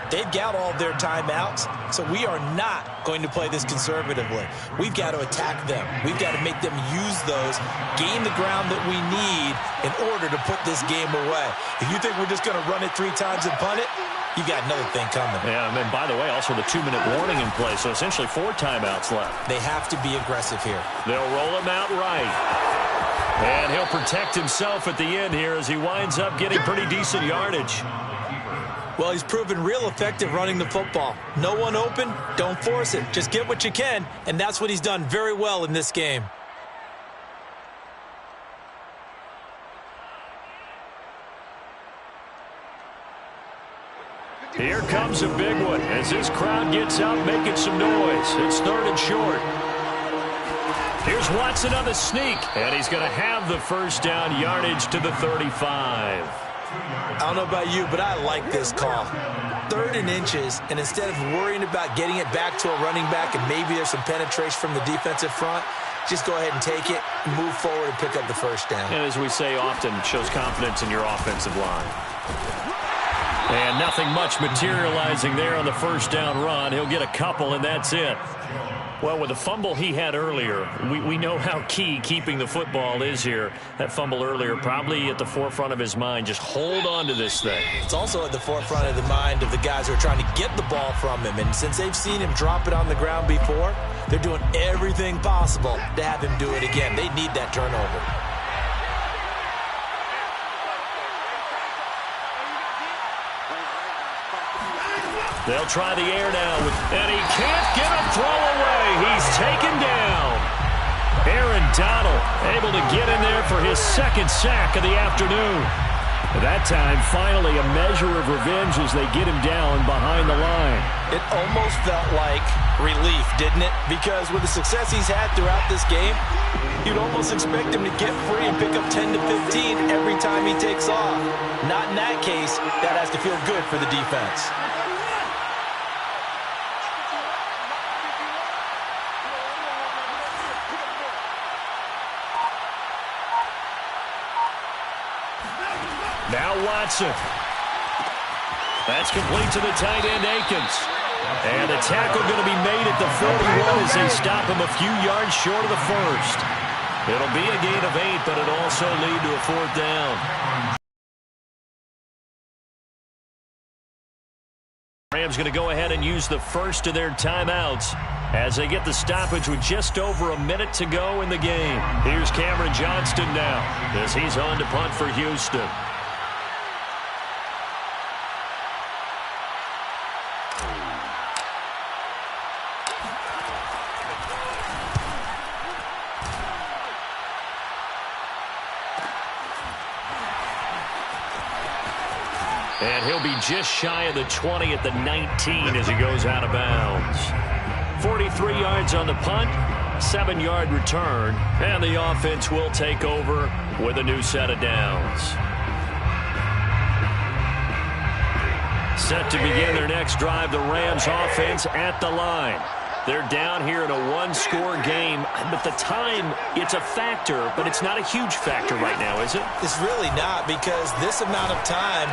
They've got all their timeouts, so we are not going to play this conservatively. We've got to attack them. We've got to make them use those, gain the ground that we need in order to put this game away. If you think we're just going to run it 3 times and punt it, you got another thing coming. Yeah, and by the way, also the 2-minute warning in play, so essentially 4 timeouts left. They have to be aggressive here. They'll roll him out right. And he'll protect himself at the end here as he winds up getting pretty decent yardage. Well, he's proven real effective running the football. No one open, don't force it. Just get what you can, and that's what he's done very well in this game. Here comes a big one as this crowd gets out making some noise. It's 3rd and short. Here's Watson on the sneak, and he's going to have the first down yardage to the 35. I don't know about you, but I like this call. 3rd and inches, and instead of worrying about getting it back to a running back and maybe there's some penetration from the defensive front, just go ahead and take it, move forward, and pick up the first down. And as we say often, it shows confidence in your offensive line. And nothing much materializing there on the first down run. He'll get a couple, and that's it. Well, with the fumble he had earlier, we know how key keeping the football is here. That fumble earlier probably at the forefront of his mind. Just hold on to this thing. It's also at the forefront of the mind of the guys who are trying to get the ball from him. And since they've seen him drop it on the ground before, they're doing everything possible to have him do it again. They need that turnover. They'll try the air now, and he can't get a throw away. He's taken down. Aaron Donald able to get in there for his 2nd sack of the afternoon. That time, finally, a measure of revenge as they get him down behind the line. It almost felt like relief, didn't it? Because with the success he's had throughout this game, you'd almost expect him to get free and pick up 10 to 15 every time he takes off. Not in that case. That has to feel good for the defense. Now Watson. That's complete to the tight end, Akins. And a tackle going to be made at the 41 as they stop him a few yards short of the first. It'll be a gain of 8, but it'll also lead to a 4th down. Rams going to go ahead and use the first of their timeouts as they get the stoppage with just over a minute to go in the game. Here's Cameron Johnston now as he's on to punt for Houston. And he'll be just shy of the 20 at the 19 as he goes out of bounds. 43 yards on the punt, 7-yard return, and the offense will take over with a new set of downs. Set to begin their next drive, the Rams offense at the line. They're down here in a 1-score game, but the time, it's a factor, but it's not a huge factor right now, is it? It's really not, because this amount of time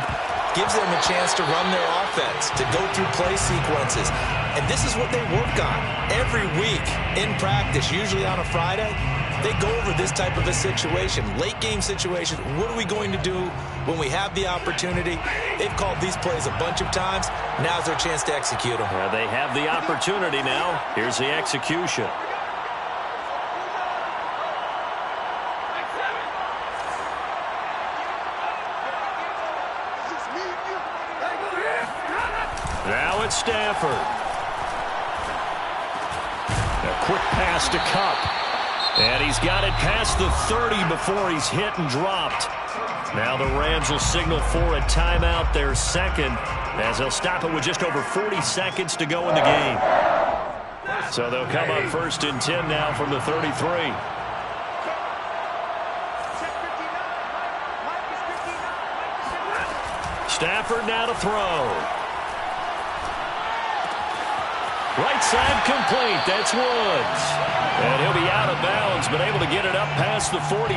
gives them a chance to run their offense, to go through play sequences. And this is what they work on every week in practice, usually on a Friday. They go over this type of a situation, late game situation. What are we going to do when we have the opportunity? They've called these plays a bunch of times. Now's their chance to execute them. Well, they have the opportunity now. Here's the execution. Now it's Stafford. A quick pass to Kupp. And he's got it past the 30 before he's hit and dropped. Now the Rams will signal for a timeout, their second, as they'll stop it with just over 40 seconds to go in the game. So they'll come up 1st and 10 now from the 33. Stafford now to throw. Right side complete. That's Woods. And he'll be out of bounds, but able to get it up past the 45.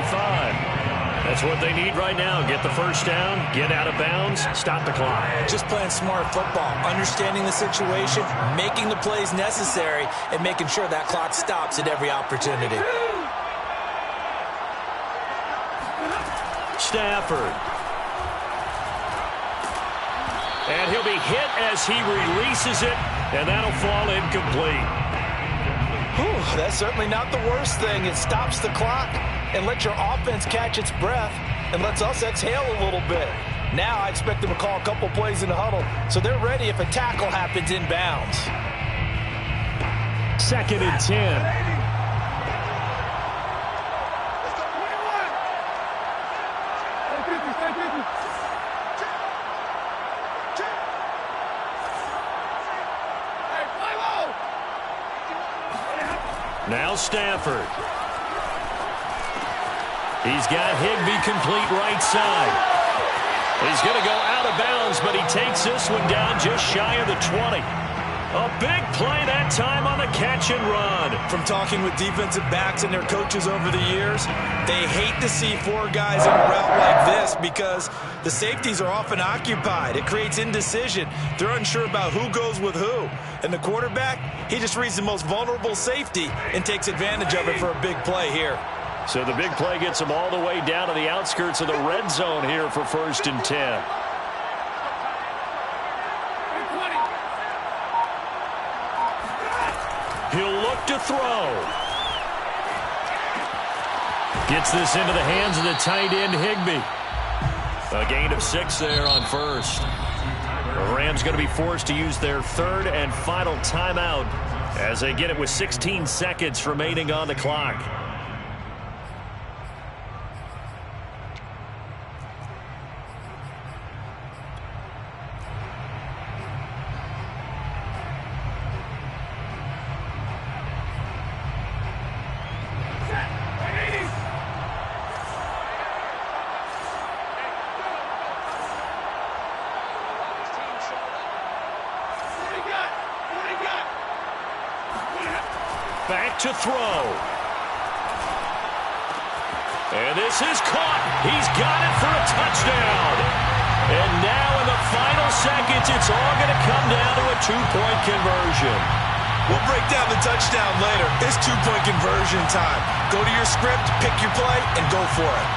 That's what they need right now. Get the first down, get out of bounds, stop the clock. Just playing smart football, understanding the situation, making the plays necessary, and making sure that clock stops at every opportunity. Stafford. And he'll be hit as he releases it, and that'll fall incomplete. Whew, that's certainly not the worst thing. It stops the clock and lets your offense catch its breath and lets us exhale a little bit. Now I expect them to call a couple plays in the huddle so they're ready if a tackle happens inbounds. 2nd and 10. Now Stafford. He's got Higbee complete right side. He's going to go out of bounds, but he takes this one down just shy of the 20. A big play that time on the catch and run. From talking with defensive backs and their coaches over the years, they hate to see 4 guys in a route like this because the safeties are often occupied. It creates indecision. They're unsure about who goes with who. And the quarterback, he just reads the most vulnerable safety and takes advantage of it for a big play here. So the big play gets him all the way down to the outskirts of the red zone here for 1st and 10. He'll look to throw. Gets this into the hands of the tight end, Higbee. A gain of 6 there on 1st. The Rams going to be forced to use their 3rd and final timeout as they get it with 16 seconds remaining on the clock. Back to throw. And this is caught. He's got it for a touchdown. And now in the final seconds, it's all going to come down to a 2-point conversion. We'll break down the touchdown later. It's 2-point conversion time. Go to your script, pick your play, and go for it.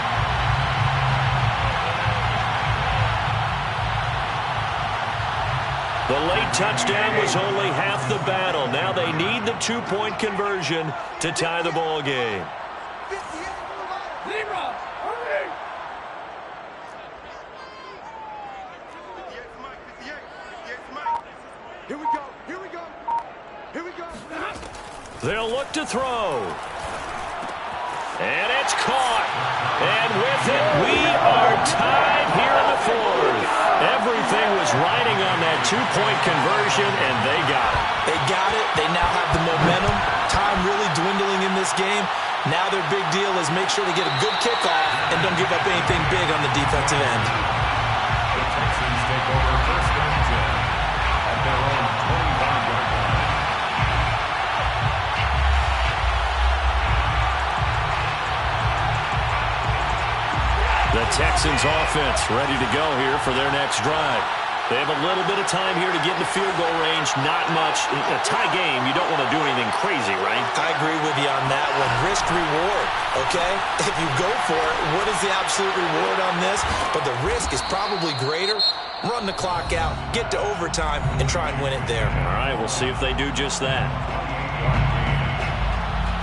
The late touchdown was only half the battle. Now they need the 2-point conversion to tie the ball game. Here we go. Here we go. Here we go. They'll look to throw. And it's caught. And with it, we are tied here in the 4th. Everything was riding on that 2-point conversion, and they got it. They got it. They now have the momentum. Time really dwindling in this game. Now their big deal is make sure they get a good kickoff and don't give up anything big on the defensive end. The Texans take over 1st and 10 at their own 25-yard line. The Texans offense ready to go here for their next drive. They have a little bit of time here to get in the field goal range. Not much. A tie game, you don't want to do anything crazy, right? I agree with you on that one. Risk reward, okay? If you go for it, what is the absolute reward on this? But the risk is probably greater. Run the clock out, get to overtime, and try and win it there. All right, we'll see if they do just that.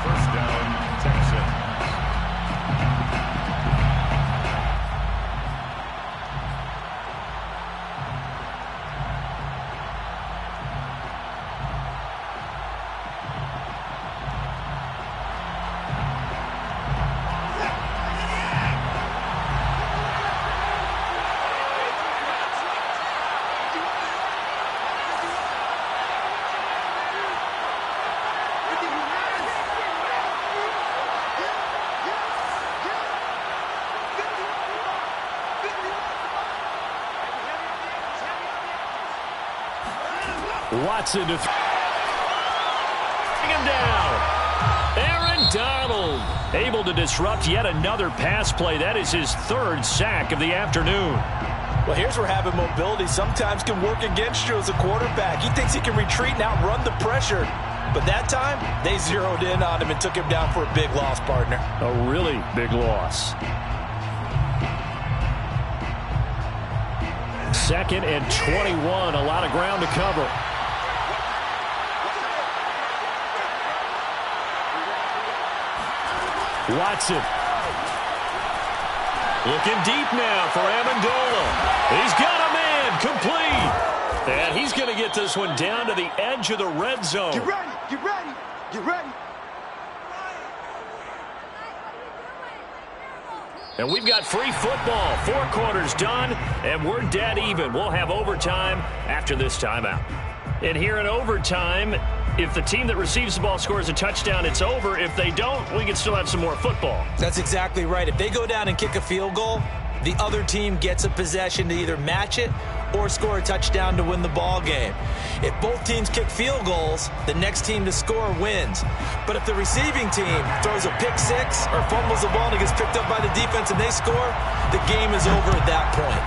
1st down, Texans. Watson to bring him down. Aaron Donald able to disrupt yet another pass play. That is his third sack of the afternoon. Well, here's where having mobility sometimes can work against you as a quarterback. He thinks he can retreat and outrun the pressure. But that time, they zeroed in on him and took him down for a big loss, partner. A really big loss. 2nd and 21. A lot of ground to cover. Watson. Looking deep now for Amendola. He's got a man complete. And he's going to get this one down to the edge of the red zone. Get ready, get ready, get ready. And we've got free football. 4 quarters done, and we're dead even. We'll have overtime after this timeout. And here in overtime, if the team that receives the ball scores a touchdown, it's over. If they don't, we can still have some more football. That's exactly right. If they go down and kick a field goal, the other team gets a possession to either match it or score a touchdown to win the ball game. If both teams kick field goals, the next team to score wins. But if the receiving team throws a pick six or fumbles the ball and it gets picked up by the defense and they score, the game is over at that point.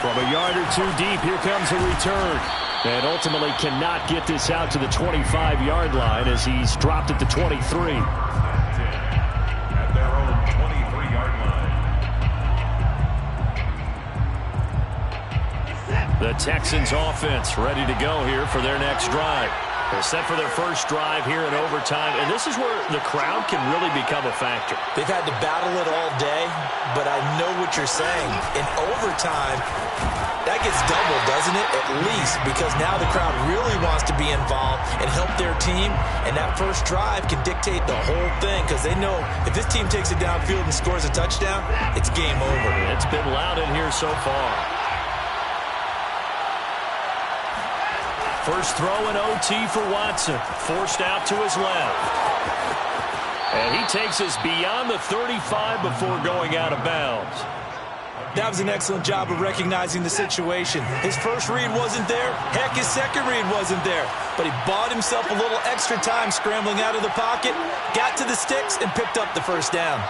From a yard or two deep, here comes a return. And ultimately cannot get this out to the 25-yard line as he's dropped at the 23. At their own 23-yard line. The Texans offense ready to go here for their next drive. They're set for their first drive here in overtime, and this is where the crowd can really become a factor. They've had to battle it all day, but I know what you're saying. In overtime, that gets doubled, doesn't it? At least, because now the crowd really wants to be involved and help their team, and that first drive can dictate the whole thing because they know if this team takes it downfield and scores a touchdown, it's game over. It's been loud in here so far. First throw in OT for Watson. Forced out to his left. And he takes us beyond the 35 before going out of bounds. That was an excellent job of recognizing the situation. His first read wasn't there. Heck, his second read wasn't there. But he bought himself a little extra time scrambling out of the pocket, got to the sticks, and picked up the first down.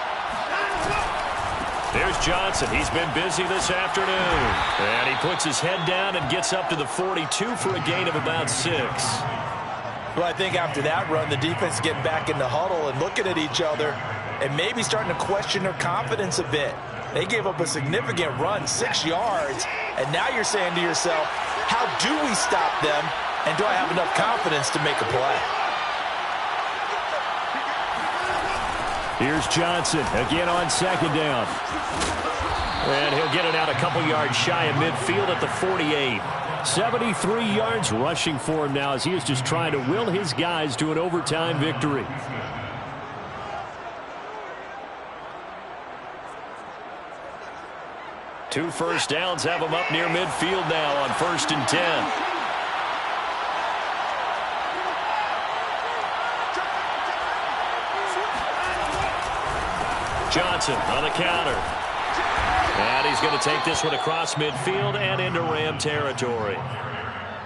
There's Johnson. He's been busy this afternoon. And he puts his head down and gets up to the 42 for a gain of about 6. Well, I think after that run, the defense is getting back in the huddle and looking at each other and maybe starting to question their confidence a bit. They gave up a significant run, 6 yards, and now you're saying to yourself, how do we stop them, and do I have enough confidence to make a play? Here's Johnson again on second down. And he'll get it out a couple yards shy of midfield at the 48. 73 yards rushing for him now as he is just trying to will his guys to an overtime victory. Two first downs have him up near midfield now on 1st and 10. Johnson on the counter. And he's going to take this one across midfield and into Ram territory.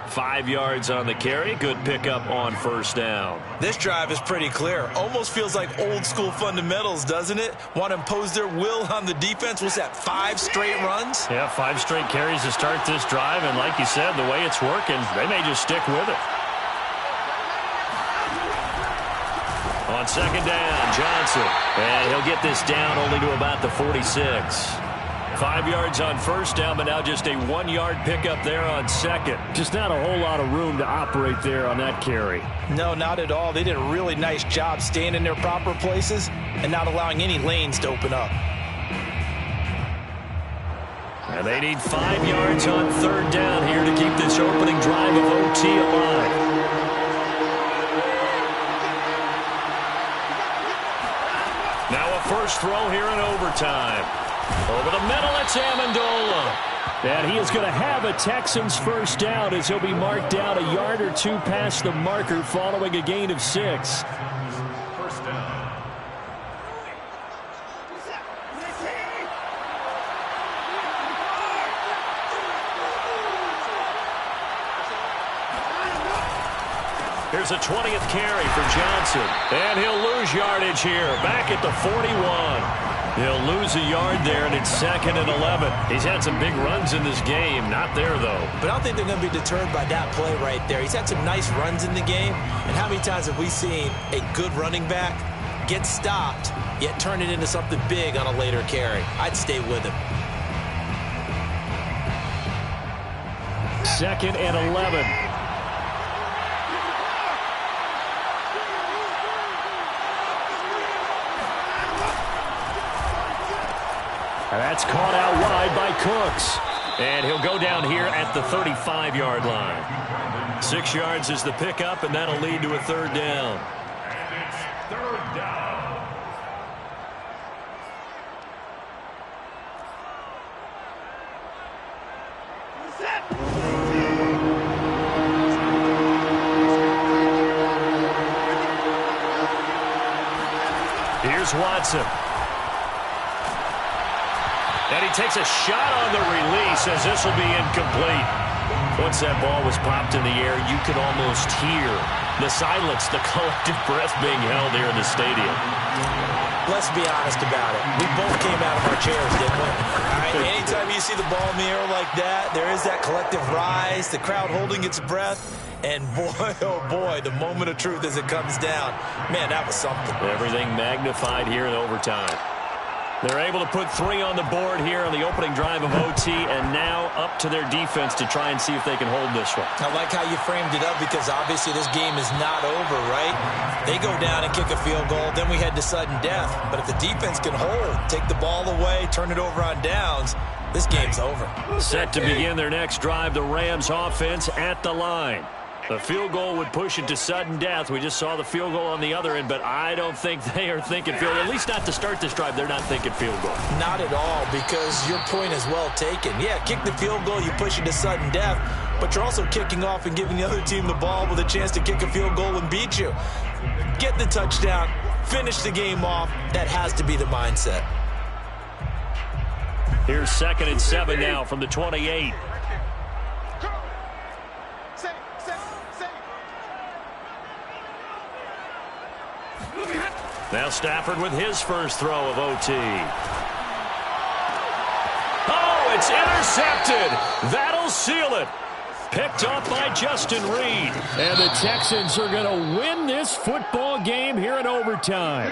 5 yards on the carry. Good pickup on first down. This drive is pretty clear. Almost feels like old school fundamentals, doesn't it? Want to impose their will on the defense. Was that 5 straight runs? Yeah, 5 straight carries to start this drive. And like you said, the way it's working, they may just stick with it. On second down, Johnson. And he'll get this down only to about the 46. 5 yards on first down, but now just a 1-yard pickup there on second. Just not a whole lot of room to operate there on that carry. No, not at all. They did a really nice job staying in their proper places and not allowing any lanes to open up. And they need 5 yards on third down here to keep this opening drive of OT alive. Now a first throw here in overtime. Over the middle, it's Amendola. And he is going to have a Texans first down as he'll be marked down a yard or two past the marker following a gain of 6. First down. Here's a 20th carry for Johnson. And he'll lose yardage here. Back at the 41. He'll lose a yard there, and it's 2nd and 11. He's had some big runs in this game. Not there, though. But I don't think they're going to be deterred by that play right there. He's had some nice runs in the game. And how many times have we seen a good running back get stopped, yet turn it into something big on a later carry? I'd stay with him. 2nd and 11. And that's caught out wide by Cooks. And he'll go down here at the 35-yard line. 6 yards is the pickup, and that'll lead to a 3rd down. And it's 3rd down. Here's Watson. And he takes a shot on the release as this will be incomplete. Once that ball was popped in the air, you could almost hear the silence, the collective breath being held here in the stadium. Let's be honest about it. We both came out of our chairs, didn't we? All right, anytime you see the ball in the air like that, there is that collective rise, the crowd holding its breath. And boy, oh boy, the moment of truth as it comes down. Man, that was something. Everything magnified here in overtime. They're able to put 3 on the board here on the opening drive of OT, and now up to their defense to try and see if they can hold this one. I like how you framed it up because obviously this game is not over, right? They go down and kick a field goal, then we head to sudden death. But if the defense can hold, take the ball away, turn it over on downs, this game's over. Set to begin their next drive, the Rams offense at the line. The field goal would push it to sudden death. We just saw the field goal on the other end, but I don't think they are thinking field goal. At least not to start this drive. They're not thinking field goal. Not at all, because your point is well taken. Yeah, kick the field goal, you push it to sudden death, but you're also kicking off and giving the other team the ball with a chance to kick a field goal and beat you. Get the touchdown, finish the game off. That has to be the mindset. Here's 2nd and 7 now from the 28. Now Stafford with his first throw of OT. Oh, it's intercepted. That'll seal it. Picked up by Justin Reed. And the Texans are going to win this football game here in overtime.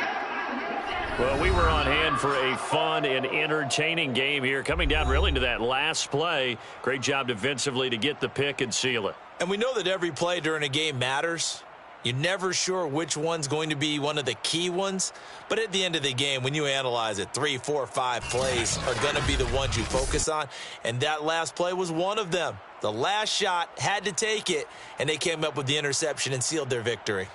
Well, we were on hand for a fun and entertaining game here. Coming down really to that last play. Great job defensively to get the pick and seal it. And we know that every play during a game matters. You're never sure which one's going to be one of the key ones. But at the end of the game, when you analyze it, 3, 4, 5 plays are going to be the ones you focus on. And that last play was one of them. The last shot had to take it, and they came up with the interception and sealed their victory.